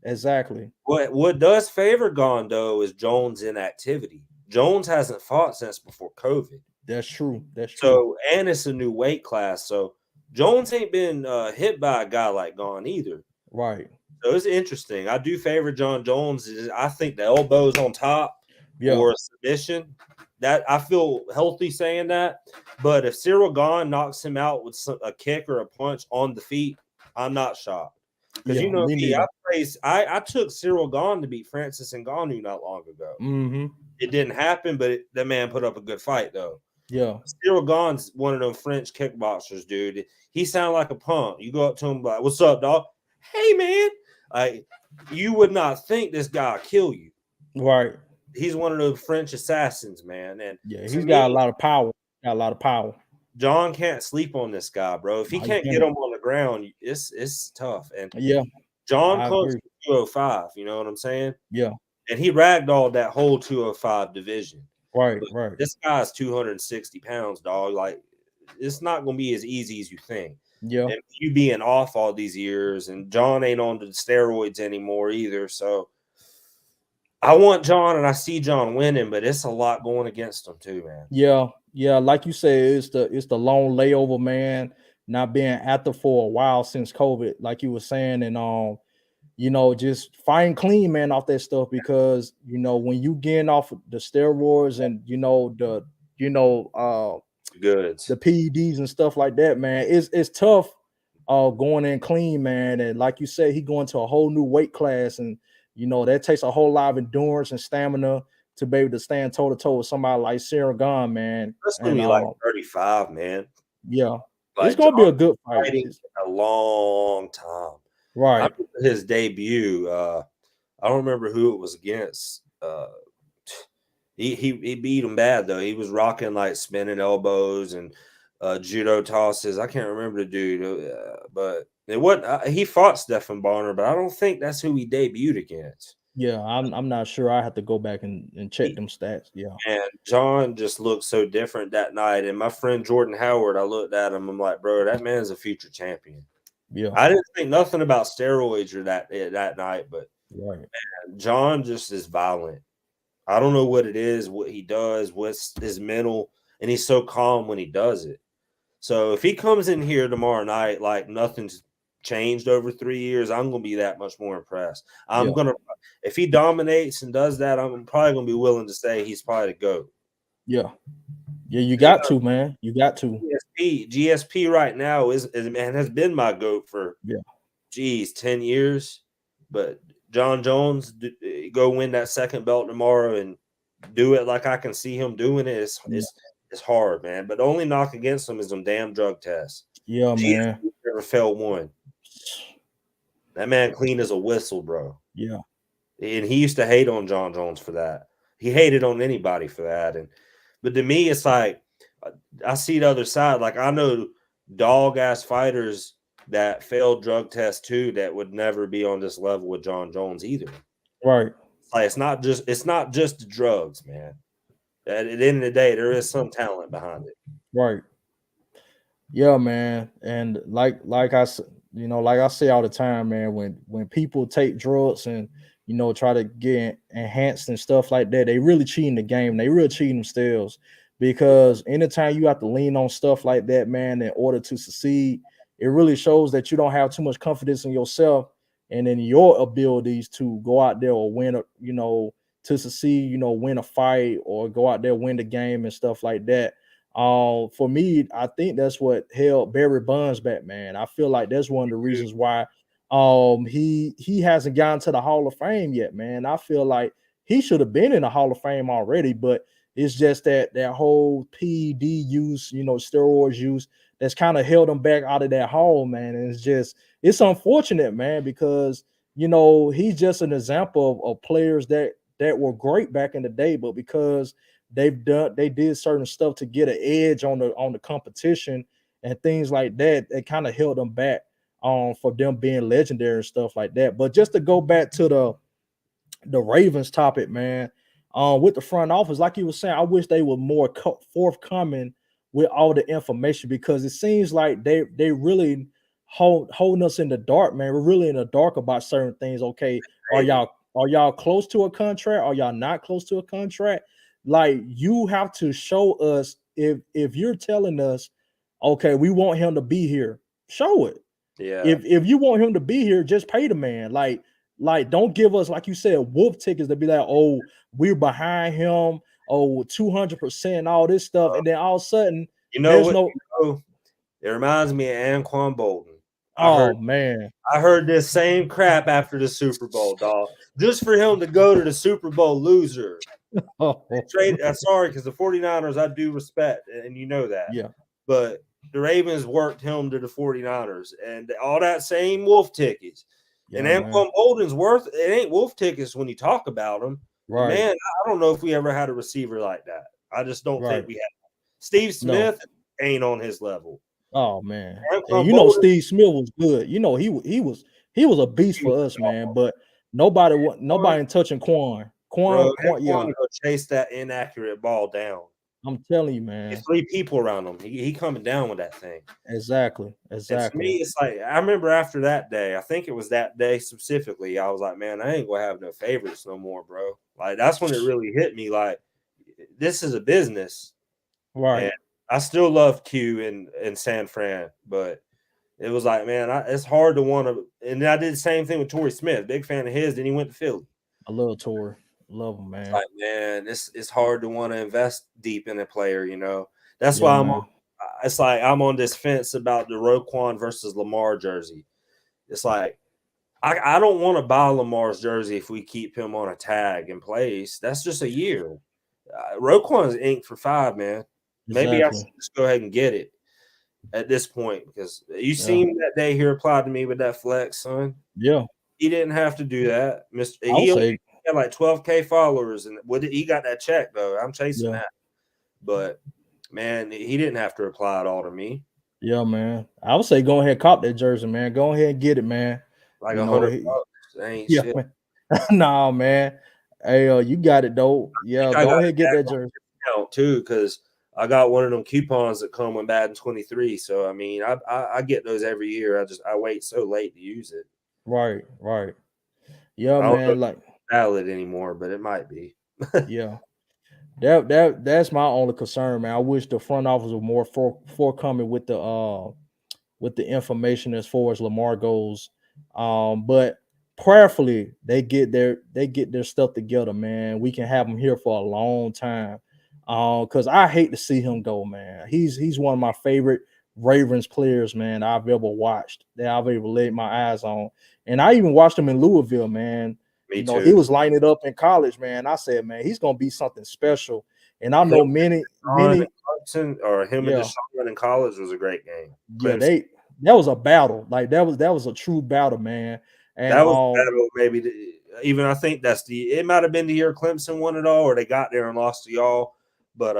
Exactly. What does favor Gone though is Jones' inactivity. Jones hasn't fought since before COVID. That's true. That's true. So, and it's a new weight class. So, Jones ain't been hit by a guy like Gone either. Right. So, it's interesting. I do favor John Jones. I think the elbows on top Yeah. or a submission, that I feel healthy saying that. But if Cyril Gone knocks him out with a kick or a punch on the feet, I'm not shocked. Because you Yeah. know Me me, neither. I took Cyril Gone to beat Francis Ngannou not long ago. Mm-hmm. It didn't happen, but that man put up a good fight though. Yeah. Cyril Gane's one of them French kickboxers, dude. He sound like a punk. You go up to him like, "What's up, dog? Hey, man!" Like you would not think this guy will kill you. Right. He's one of those French assassins, man. And Yeah. to He's got a me, lot of power. Got a lot of power. John can't sleep on this guy, bro. If he No, you can't get can't. him on the ground, it's tough. And Yeah. John I clunks agree. to 205. You know what I'm saying? Yeah. And he ragdolled that whole 205 division. Right. But Right. this guy's 260 pounds, dog. Like, it's not going to be as easy as you think. Yeah. And you being off all these years, and John ain't on the steroids anymore either. So I want John, and I see John winning, but it's a lot going against him too, man. Yeah. Yeah, like you said, it's the long layover, man. Not being active for a while since COVID, like you were saying, and just fighting clean, man, off that stuff because when you getting off the steroids and you know uh Goods. the PEDs and stuff like that, man, it's tough going in clean, man. And like you said, he going to a whole new weight class, and that takes a whole lot of endurance and stamina to be able to stand toe to toe with somebody like Sarah Gon, man. That's gonna And be like 35, man. yeah, it's Like gonna be John a good fight. fighting a long time. I Right. remember his debut. I don't remember who it was against. He beat him bad though. He was rocking like spinning elbows and judo tosses. I can't remember the dude, but it wasn't. He fought Stephen Bonner, but I don't think that's who he debuted against. Yeah, I'm not sure. I have to go back and check them stats. Yeah. And John just looked so different that night. And my friend Jordan Howard, I looked at him. I'm like, bro, that man's a future champion. Yeah. I didn't think nothing about steroids or that night, but Right. John just is violent. I don't know what it is, what he does, what's his mental, and he's so calm when he does it. So if he comes in here tomorrow night like nothing's changed over 3 years, I'm gonna be that much more impressed. I'm Yeah. gonna if he dominates and does that, I'm probably gonna be willing to say he's probably the GOAT. Yeah. Yeah. You 'Cause, got to, man. You got to. GSP right now is man has been my GOAT for Yeah. 10 years. But John Jones go win that second belt tomorrow and do it like I can see him doing it. Yeah. It's hard, man. But the only knock against him is them damn drug tests. Yeah, man. GSP never failed one. That man clean as a whistle, bro. Yeah. And he used to hate on John Jones for that. He hated on anybody for that. But to me, it's like I see the other side. Like I know dog ass fighters that failed drug tests too that would never be on this level with John Jones either. Right. Like it's not just the drugs, man. At the end of the day, there is some talent behind it. Right. Yeah, man. And like I say all the time, man, when people take drugs and try to get enhanced and stuff like that, they really cheating the game. They really cheating themselves because anytime you have to lean on stuff like that, man, in order to succeed, it really shows that you don't have too much confidence in yourself and in your abilities to go out there or win to succeed, win a fight or go out there, win the game and stuff like that. For me, I think that's what held Barry Bonds back, man. I feel like that's one of the reasons why he hasn't gotten to the Hall of Fame yet, man. I feel like he should have been in the Hall of Fame already, but it's just that whole PED use, steroids use that's kind of held him back out of that hall, man. And it's unfortunate, man, because he's just an example of players that were great back in the day, but because they did certain stuff to get an edge on the competition and things like that. It kind of held them back for them being legendary and stuff like that. But just to go back to the Ravens topic, man, with the front office, like you were saying, I wish they were more forthcoming with all the information because it seems like they really holding us in the dark, man. We're really in the dark about certain things. Okay, Crazy. are y'all close to a contract? Are y'all not close to a contract? Like you have to show us if you're telling us, okay, we want him to be here, show it. Yeah. If you want him to be here, just pay the man. Like don't give us, like you said, wolf tickets to be like, oh, we're behind him, oh, 200%, all this stuff, and then all of a sudden You know there's what? no. It reminds me of Anquan Bolton. Oh man. I heard this same crap after the Super Bowl, dog. Just for him to go to the Super Bowl loser. Oh, Trade sorry, because the 49ers I do respect, and you know that. yeah, But the Ravens worked him to the 49ers and all that same wolf tickets. And yeah, man. Anquan Bolden's worth it ain't wolf tickets when you talk about him. But Right, man, I don't know if we ever had a receiver like that. I just don't think right. we had. Steve No. Smith ain't on his level. Oh man. And Anquan Bolden, Steve Smith was good. He was a beast he was for us, man. But nobody Quan, ain't touching Quan. bro. Quan, Anquan yeah. to go chase that inaccurate ball down. I'm telling you, There's man. 3 people around him. He coming down with that thing. Exactly. And to Exactly. me, it's like I remember after that day, I think it was that day specifically, I was like, man, I ain't gonna have no favorites no more, bro. Like that's when it really hit me. Like, this is a business. Right. And I still love Q in San Fran, but it was like, man, it's hard to want to. And I did the same thing with Torrey Smith. Big fan of his. Then he went to Philly. I love Tory. Love him, It's man. like, man, it's hard to want to invest deep in a player. That's Yeah, why I'm on. man. It's like I'm on this fence about the Roquan versus Lamar jersey. It's like I don't want to buy Lamar's jersey if we keep him on a tag in place. That's just a year. Roquan's inked for 5, man. Maybe I should Exactly. just go ahead and get it at this point because you Yeah. seen that day he replied to me with that flex, son. Yeah. He didn't have to do that. Mister I would He only say, had like 12K followers, and he got that check though. I'm chasing yeah. that, but man, he didn't have to reply at all to me. Yeah, man. I would say go ahead, cop that jersey, man. Go ahead and get it, man. Like You a know, hundred he, bucks, that ain't yeah, shit. man. Nah, man. Hey, you got it though. I Yeah, think I go got ahead a and get that daggone jersey. discount too because I got one of them coupons that come with Madden 23. So I mean, I get those every year. I wait so late to use it. Right, right. Yeah, I don't know if man. Like, it's valid anymore, but it might be. yeah. That's my only concern, man. I wish the front office were more forthcoming with the information as far as Lamar goes. But prayerfully they get their stuff together, man. We can have him here for a long time. Because I hate to see him go, man. He's one of my favorite Ravens players, man, I've ever watched, that I've ever laid my eyes on. And I even watched him in Louisville, man. Me He too. was lining it up in college, man. I said, man, he's gonna be something special. And I Him know and many, Clemson, or him and yeah, Deshaun in college was a great game. yeah, Clemson. that was a battle. Like that was a true battle, man. And That was battle, maybe. Even I think it might have been the year Clemson won it all, or they got there and lost to y'all. But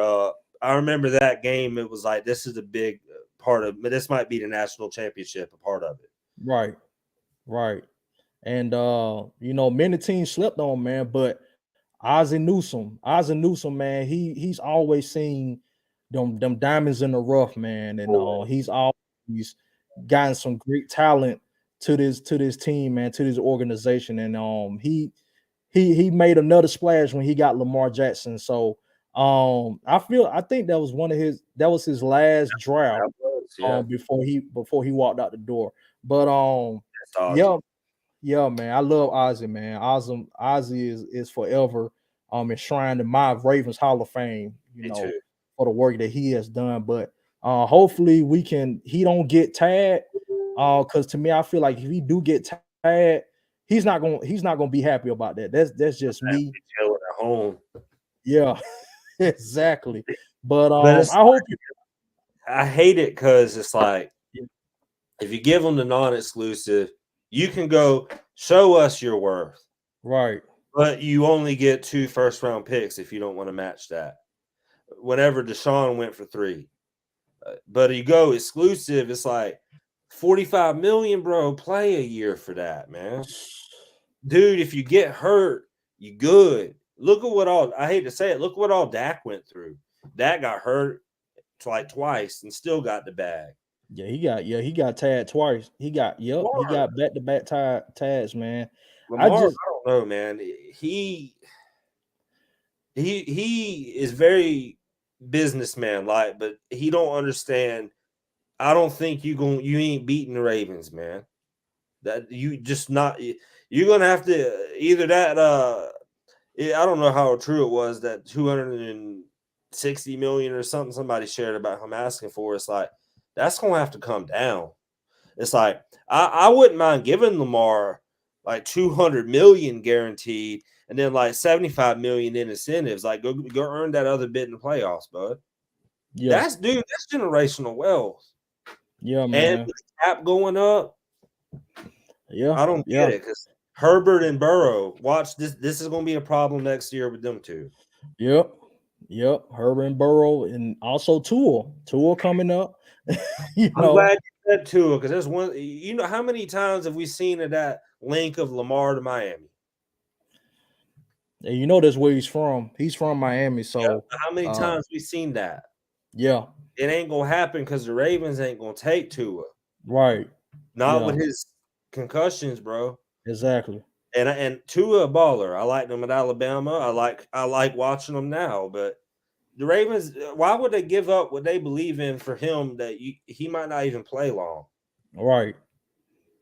I remember that game. It was like this is a big part of. But this might be the national championship, a part of it. right, right. And many teams slept on, man, but Ozzie Newsome, man, he's always seen them diamonds in the rough, man. And Boy, he's always gotten some great talent to this team, man, to this organization. And he made another splash when he got Lamar Jackson. So I think that was his last draft that was, yeah. before he walked out the door. But Nostalgia. yeah, yeah, man. I love Ozzy, man. Ozzy is forever enshrined in my Ravens Hall of Fame, Me too. for the work that he has done. But hopefully he don't get tagged. Because to me, I feel like if he do get tagged, he's not gonna be happy about that. That's just me. Chilling at home, Yeah, exactly. But but it's. I hope I hate it because it's like you, if you give them the non-exclusive, you can go show us your worth, right. but you only get 2 first-round picks if you don't want to match that. Whenever Deshaun went for 3, but you go exclusive, it's like 45 million, bro. Play a year for that, man, dude. If you get hurt, you good. Look at what all I hate to say it. Look what all Dak went through. Dak got hurt like twice and still got the bag. He got tagged twice. He Lamar, got back to back tags, man. I Lamar, just I don't know, man. He is very businessman like, but he don't understand. I don't think you ain't beating the Ravens, man. That you just not you're gonna have to either that I don't know how true it was that 260 million or something somebody shared about him asking for. It's like that's gonna have to come down. It's like I wouldn't mind giving Lamar like 200 million guaranteed and then like 75 million in incentives. Like go earn that other bit in the playoffs, bud. yeah, That's generational wealth. yeah, And man. with the cap going up, Yeah, I don't yeah, get it because Herbert and Burrow, watch this. This is going to be a problem next year with them two. yep, yep. Herbert and Burrow, and also Tua coming up. you I'm know, glad you said Tua because there's one. You know how many times have we seen that link of Lamar to Miami? and you know that's where he's from. He's from Miami, Yep. so How many uh, times we seen that? yeah, It ain't gonna happen because the Ravens ain't gonna take Tua. right, Not yeah, with his concussions, bro. exactly, And Tua a baller. I liked him at Alabama. I like watching him now, but The Ravens, why would they give up what they believe in for him that he might not even play long? Right.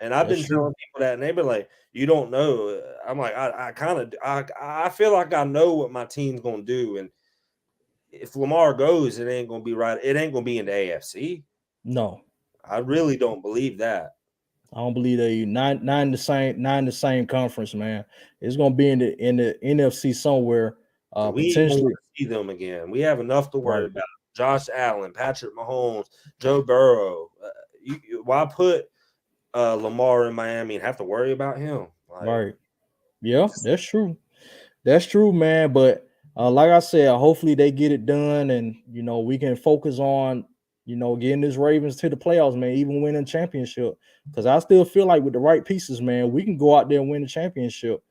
And I've That's been true. telling people that, and they've been like, "You don't know." I'm like, I kind of, I feel like I know what my team's gonna do, and if Lamar goes, it ain't gonna be right. It ain't gonna be in the AFC. No, I really don't believe that. I don't believe they nine the same conference, man. It's gonna be in the NFC somewhere. And we ain't gonna Potentially see them again. We have enough to worry right, about. Josh Allen, Patrick Mahomes, Joe Burrow. Why put Lamar in Miami and have to worry about him? Like, right. Yeah, just that's true. That's true, man. But like I said, hopefully they get it done, and we can focus on getting this Ravens to the playoffs, man. Even winning championship, because I still feel like with the right pieces, man, we can go out there and win the championship.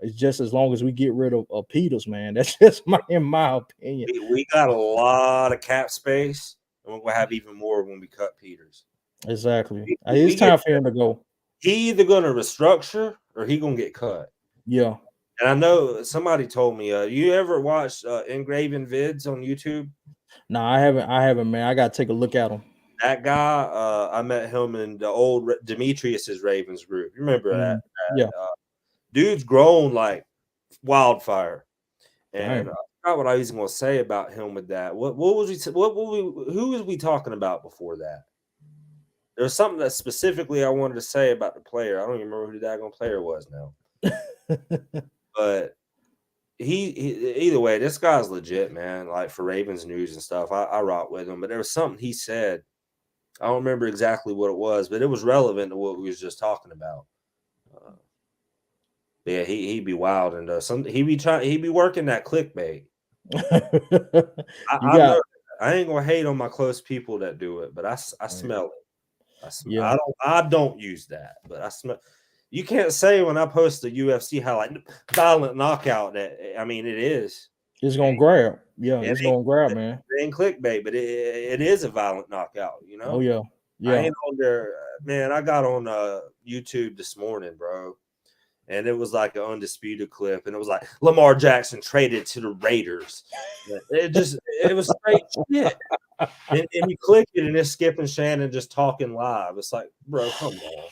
It's just as long as we get rid of Peters, man. That's just in my opinion. we got a lot of cap space, and we're gonna have even more when we cut Peters. Exactly. We It's get time for him to go. he either gonna restructure or he gonna get cut. Yeah. And I know somebody told me, you ever watch Engraven Vids on YouTube? No, I haven't. I haven't, man. I gotta take a look at him. That guy, I met him in the old Demetrius's Ravens group. You remember that? Yeah. Dude's grown like wildfire. And Dang. I forgot what I was going to say about him with that. What was who was we talking about before that? There was something that specifically I wanted to say about the player. I don't even remember who the daggone player was now. But either way, this guy's legit, man. Like for Ravens news and stuff, I rock with him. But there was something he said. I don't remember exactly what it was, but it was relevant to what we was just talking about. Uh, yeah, he'd be wild and he'd be working that clickbait. You I know got I ain't gonna hate on my close people that do it, but I right. smell it. Yeah. I don't use that, but I smell. You can't say when I post the UFC highlight violent knockout that I mean it is. It's gonna grab. Yeah, It it's gonna grab, man. ain't clickbait, but it is a violent knockout. You Oh know, yeah. I Yeah. ain't on there, man. I got on YouTube this morning, bro, and it was like an undisputed clip, and it was like Lamar Jackson traded to the Raiders. It was straight shit. And you click it, and it's Skip and Shannon just talking live. It's like, bro, come on.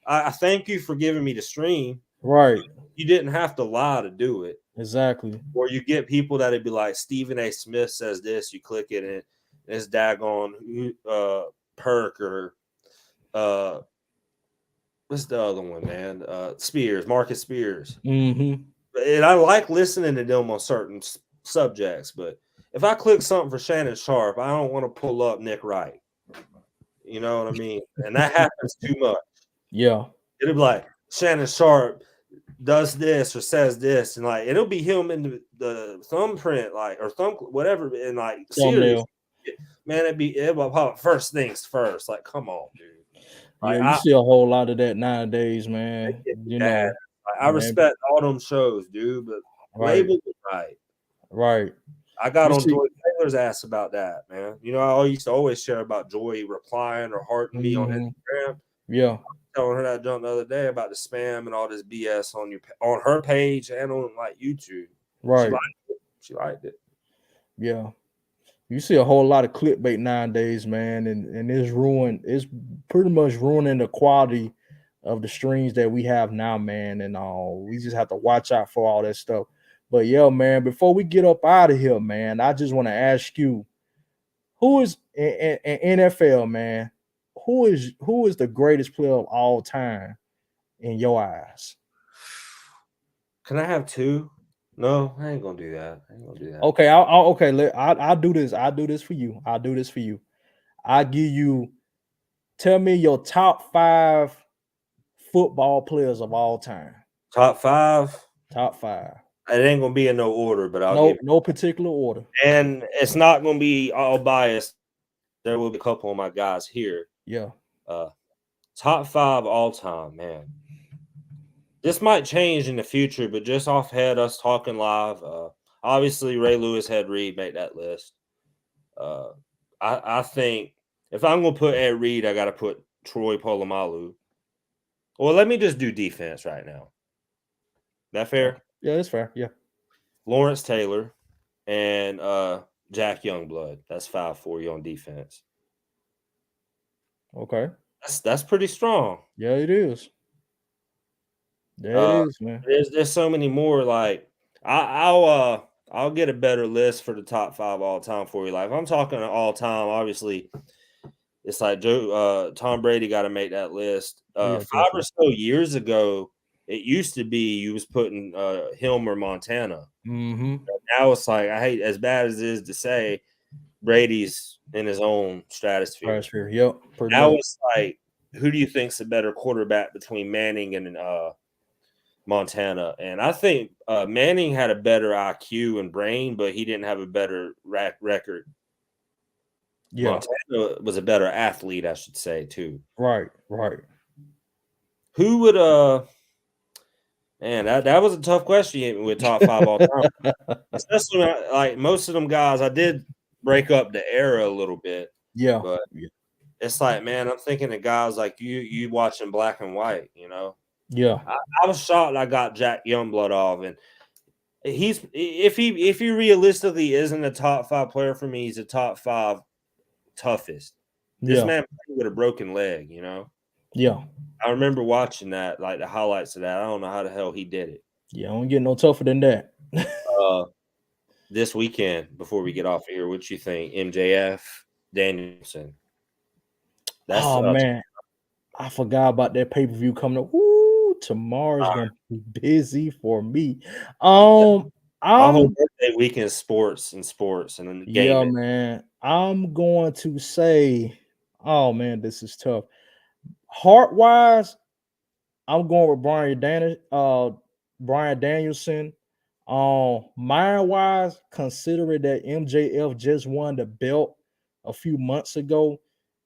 I thank you for giving me the stream. Right. You didn't have to lie to do it. Exactly. Or you get people that'd be like, Stephen A. Smith says this. You click it, and it's daggone Perk or what's the other one, man? Spears, Marcus Spears. Mm-hmm. And I like listening to them on certain subjects, but if I click something for Shannon Sharp, I don't want to pull up Nick Wright. You know what I mean? And that happens too much. Yeah. It'll be like Shannon Sharp does this or says this, and like it'll be him in the thumbprint, like or thumb whatever, and like serious. Thumbnail. Man, it will pop first things first. Like, come on, dude. Yeah, Like you see a whole lot of that nowadays, it man. get me mad. I Man. respect all them shows, dude, but Right. label it right. Right. I got You on see. Joy Taylor's ass about that, man. You know, I used to always share about Joy replying or hearting me on Mm-hmm. Instagram. Yeah. Telling her that junk the other day about the spam and all this BS on her page and on like YouTube. She Right. liked it. She liked it. Yeah. You see a whole lot of clickbait nowadays, man, and it's pretty much ruining the quality of the streams that we have now, man. And we just have to watch out for all that stuff. But yeah, man, before we get up out of here, man, I just want to ask you, who is in NFL, man? Who is the greatest player of all time in your eyes? Can I have two? No, I ain't gonna do that. I ain't gonna do that. Okay, okay. I'll do this. I'll do this for you. I'll do this for you. I'll give you. Tell me your top 5 football players of all time. Top five. Top 5. It ain't gonna be in no order, but I'll give No, it. no particular order. And it's not gonna be all biased. There will be a couple of my guys here. Yeah. Uh, top five all time, man. This might change in the future, but just off head, us talking live. Obviously, Ray Lewis had Reed make that list. Uh, I think if I'm gonna put Ed Reed, I got to put Troy Polamalu. Well, let me just do defense right now. That fair? Yeah, that's fair. Yeah. Lawrence Taylor and Jack Youngblood. That's 5 for you on defense. Okay. That's pretty strong. Yeah, it is. Yeah, it Uh, is, man. there's so many more. Like I'll get a better list for the top 5 all time for you. Like if I'm talking all time, obviously it's like Tom Brady got to make that list. Oh yeah, 5 or definitely. so years ago, it used to be you was putting him or Montana. Mm-hmm. Now it's like I hate as bad as it is to say Brady's in his own stratosphere. Stratosphere. Yep, pretty Now much. it's like who do you think's a better quarterback between Manning and Montana? And I think Manning had a better IQ and brain, but he didn't have a better record. Yeah. Montana was a better athlete, I should say, too. Right. Right. Who would man, that was a tough question with top 5 all time. Especially when like most of them guys, I did break up the era a little bit, Yeah. but it's like, man, I'm thinking of guys like you watching Black and White, you know. Yeah. I was shocked I got Jack Youngblood off, and he's if he realistically isn't a top 5 player for me, he's a top 5 toughest. This Yeah. man played with a broken leg, you know. Yeah. I remember watching that, like the highlights of that. I don't know how the hell he did it. Yeah. I don't get no tougher than that. Uh, this weekend, before we get off here, what you think? MJF, Danielson. That's Oh man, I forgot about that pay per view coming up. Ooh, tomorrow's gonna be busy for me. Um, my whole I'm birthday weekend is sports and then yeah, gaming. man. I'm going to say, oh man, this is tough. Heart wise, I'm going with Brian Danielson. Mind wise, considering that MJF just won the belt a few months ago,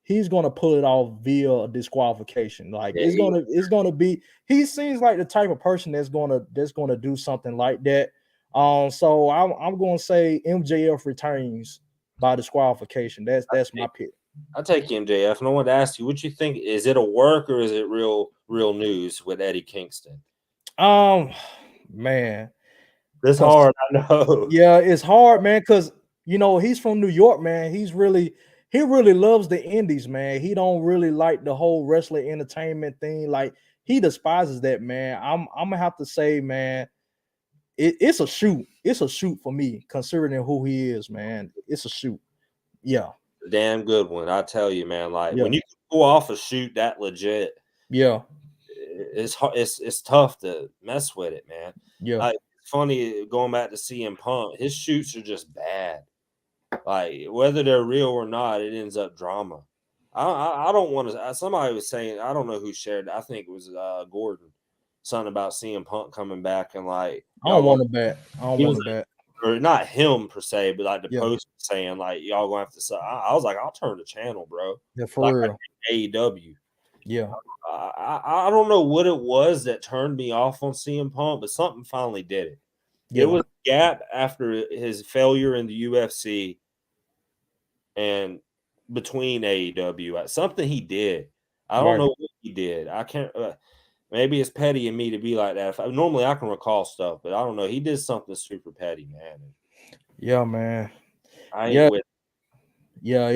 he's gonna pull it off via a disqualification. Like Yeah, he, it's gonna be. He seems like the type of person that's gonna do something like that. So I'm gonna say MJF returns by disqualification. That's my pick. I'll take MJF. And I wanted to ask you, what you think? Is it a work or is it real news with Eddie Kingston? Um, man, It's because hard, I know. yeah, it's hard, man, because he's from New York, man. He really loves the indies, man. He don't really like the whole wrestling entertainment thing. Like he despises that, man. I'm gonna have to say, man, it's a shoot. It's a shoot for me, considering who he is, man. It's a shoot. Yeah, Damn good one, I tell you, man. Like yeah, when you can pull off a shoot that legit, yeah, it's hard. It's tough to mess with it, man. yeah, Like it's funny going back to CM Punk, his shoots are just bad. Like whether they're real or not, it ends up drama. I don't want to. Somebody was saying I don't know who shared. I think it was Gordon. Something about CM Punk coming back and like I don't y'all going. want to bet. I don't He want was to bet. or not him per se, but like the Yeah, post saying like y'all gonna have to. I was like, I'll turn the channel, bro. yeah, Like for I real. did AEW. Yeah, I don't know what it was that turned me off on CM Punk, but something finally did it. It yeah, was a gap after his failure in the UFC and between AEW. Something he did. I don't right. know what he did. I can't. Maybe it's petty in me to be like that. Normally I can recall stuff, but I don't know. He did something super petty, man. Yeah, man. I ain't Yeah, with. yeah.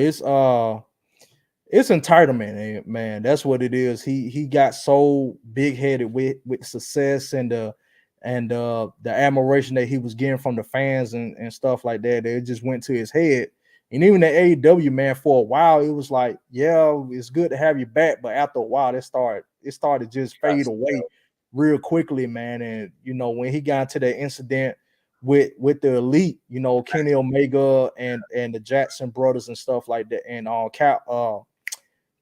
It's entitlement, man. That's what it is. He got so big headed with success and the admiration that he was getting from the fans and stuff like that. That it just went to his head. And even the AEW, man, for a while, it was like, yeah, it's good to have you back, but after a while, it started to just fade away real quickly, man. And when he got into that incident with the elite, Kenny Omega and the Jackson brothers and stuff like that, and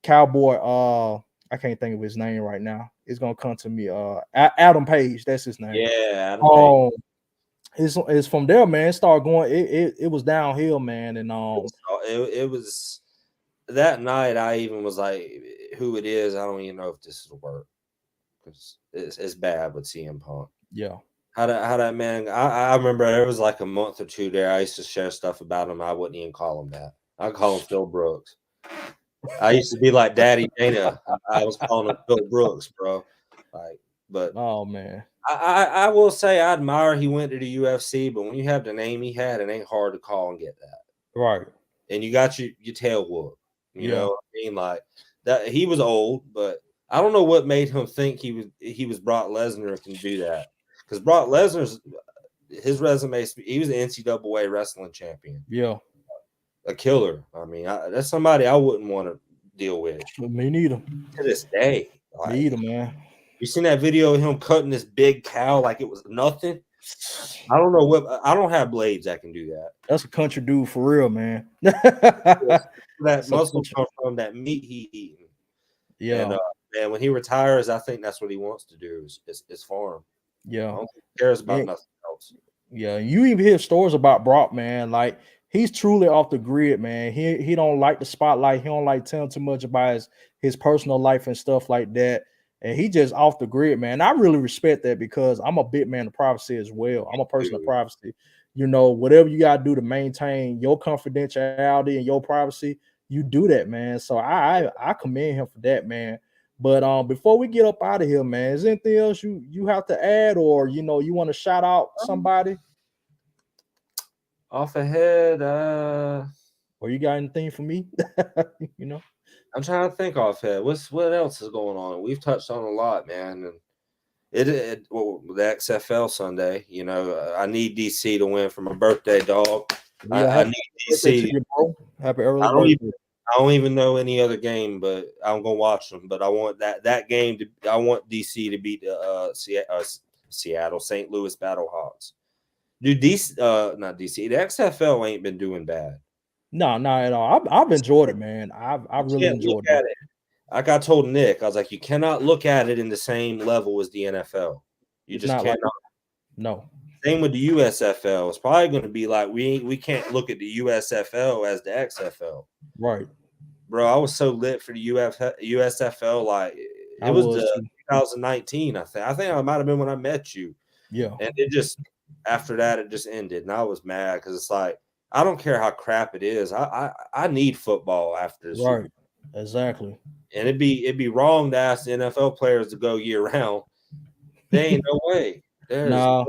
Cowboy, I can't think of his name right now. It's gonna come to me. Adam Page, that's his name. Yeah, Adam Page. Um, it's from there, man. It started going. It was downhill, man, and It was that night. I even was like, "Who it is? I don't even know if this will work because it's bad with CM Punk." yeah, How that man? I remember there was like a month or two there. I used to share stuff about him. I wouldn't even call him that. I call him Phil Brooks. I used to be like Daddy Dana. I was calling him Phil Brooks, bro. Like, but oh man, I will say I admire he went to the UFC, but when you have the name he had, it ain't hard to call and get that. Right. and you got your tail whooped. You know Yeah. what I mean? Like that. He was old, but I don't know what made him think he was Brock Lesnar and can do that. Because Brock Lesnar's his resume, he was an NCAA wrestling champion, Yeah. a killer. I mean, that's somebody I wouldn't want to deal with Me neither. to this day. Me Like, either, man. you seen that video of him cutting this big cow like it was nothing? I don't know what. I don't have blades that can do that. That's a country dude for real, man. Yes. That So muscle country. come from that meat he eating, and Yeah. man, when he retires, I think that's what he wants to do is farm. I Yeah. don't think he cares about And nothing else. yeah, you even hear stories about Brock, man. Like he's truly off the grid, man. He don't like the spotlight. He don't like telling too much about his personal life and stuff like that. And he just off the grid, man. I really respect that because I'm a big man of privacy as well. I'm a person of Dude, privacy. You know, whatever you gotta do to maintain your confidentiality and your privacy, you do that, man. So I commend him for that, man. But before we get up out of here, man, is there anything else you have to add, or you want to shout out somebody, off ahead, or you got anything for me? you know, I'm trying to think off head. What else is going on? We've touched on a lot, man. And well, the XFL Sunday. I need DC to win for my birthday, dog. yeah, I happy need birthday to DC. you, bro. Happy I early don't even birthday. I don't even know any other game, but I'm gonna watch them. But I want that game to. I want DC to beat the Seattle St. Louis Battlehawks. Dude, DC, not DC. The XFL ain't been doing bad. No, not at all. I've enjoyed it, man. I've You really can't look enjoyed it. at it. Like I told Nick, I was like, you cannot look at it in the same level as the NFL. You It's just not like cannot. no, Same with the USFL. It's probably going to be like we can't look at the USFL as the XFL. right. Bro, I was so lit for the USFL. Like I it was was the too. 2019. I think I might have been when I met you, Yeah, and it just after that it just ended, and I was mad because it's like I don't care how crap it is. I need football after the Super right. Bowl, Exactly. and it'd be wrong to ask the NFL players to go year round. There ain't no way. There's Nah,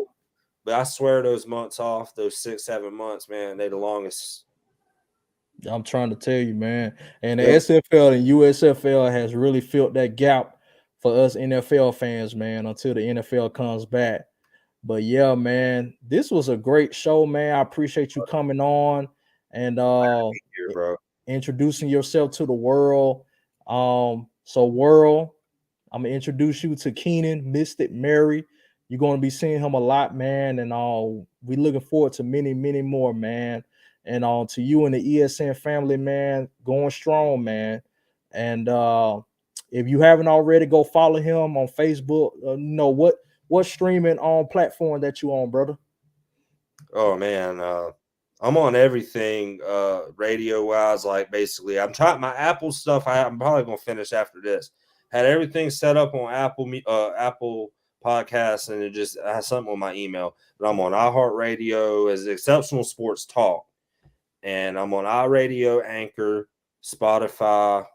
But I swear those months off, those 6, 7 months, man, they the longest. I'm trying to tell you, man. And the Yep. SFL and USFL has really filled that gap for us NFL fans, man, until the NFL comes back. But yeah, man, this was a great show, man. I appreciate you coming on and Here, bro. introducing yourself to the world. So world, I'm gonna introduce you to Keenan, Mystic Mary. You're gonna be seeing him a lot, man, and we looking forward to many, many more, man. And to you and the ESN family, man, going strong, man. And if you haven't already, go follow him on Facebook. What streaming on platform that you on, brother? Oh man, I'm on everything radio wise. Like basically, I'm trying my Apple stuff. I'm probably gonna finish after this. Had everything set up on Apple Podcasts, and it just has something on my email. But I'm on iHeartRadio as Exceptional Sports Talk, and I'm on iRadio, Anchor, Spotify.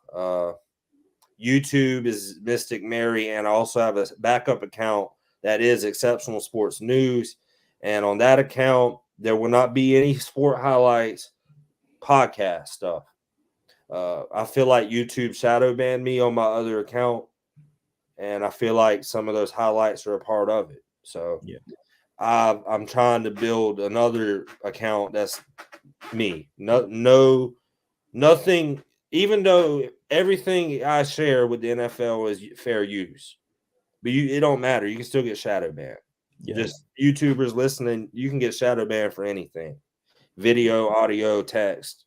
YouTube is Mystic Mary, and I also have a backup account that is Exceptional Sports News. And on that account, there will not be any sport highlights, podcast stuff. I feel like YouTube shadow banned me on my other account, and I feel like some of those highlights are a part of it. So Yeah, I'm trying to build another account that's me. No, nothing. Even though everything I share with the NFL is fair use, but it don't matter. You can still get shadow banned. yeah, Just YouTubers listening, you can get shadow banned for anything. Video, audio, text.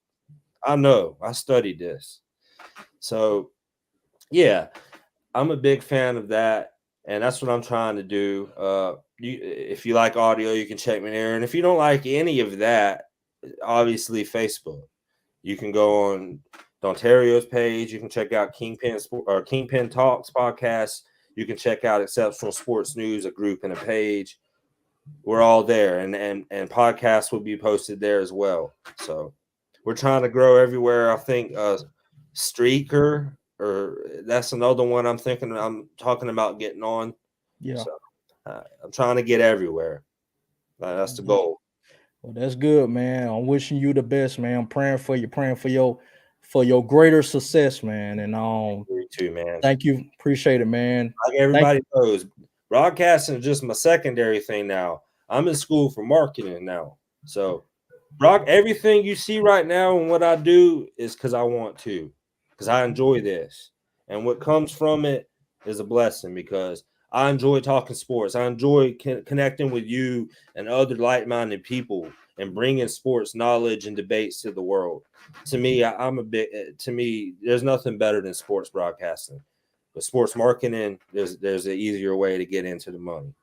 I know. I studied this. So, yeah, I'm a big fan of that, and that's what I'm trying to do. If you like audio, you can check me there, and if you don't like any of that, obviously Facebook. You can go on Ontario's page. You can check out Kingpin Talks podcast. You can check out Exceptional Sports News, a group and a page. We're all there, and podcasts will be posted there as well. So we're trying to grow everywhere. I think Streaker, or that's another one I'm thinking. I'm talking about getting on. yeah. So I'm trying to get everywhere. That's the goal. Well, that's good, man. I'm wishing you the best, man. I'm praying for your greater success, man. And You too, man. thank you. Appreciate it, man. Like Thank everybody knows, broadcasting is just my secondary thing now. I'm in school for marketing now. So, everything you see right now and what I do is because I want to, because I enjoy this. And what comes from it is a blessing because I enjoy talking sports. I enjoy connecting with you and other like minded people and bringing sports knowledge and debates to the world. To me, to me, there's nothing better than sports broadcasting. But sports marketing, there's an easier way to get into the money.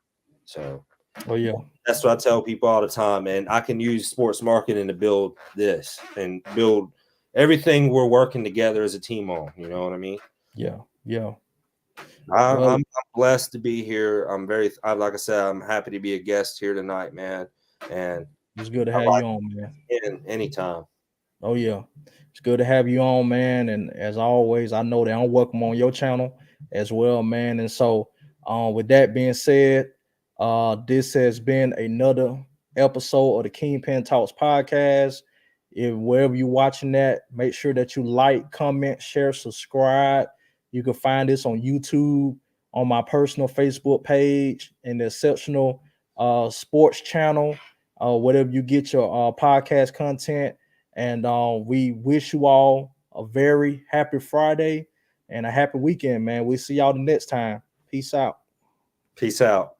So oh yeah. that's what I tell people all the time, and I can use sports marketing to build this and build everything we're working together as a team on. You know what I mean? Yeah. Yeah. Well, I'm blessed to be here. Like I said, I'm happy to be a guest here tonight, man. And it's good to I have you on, man. like in anytime. Oh yeah, it's good to have you on, man. And as always, I know that I'm welcome on your channel as well, man. And so, with that being said, this has been another episode of the Kingpin Talks podcast. If wherever you're watching that, make sure that you like, comment, share, subscribe. You can find this on YouTube, on my personal Facebook page, in the exceptional sports channel, whatever you get your podcast content. And we wish you all a very happy Friday and a happy weekend, man. We'll see y'all the next time. Peace out. Peace out.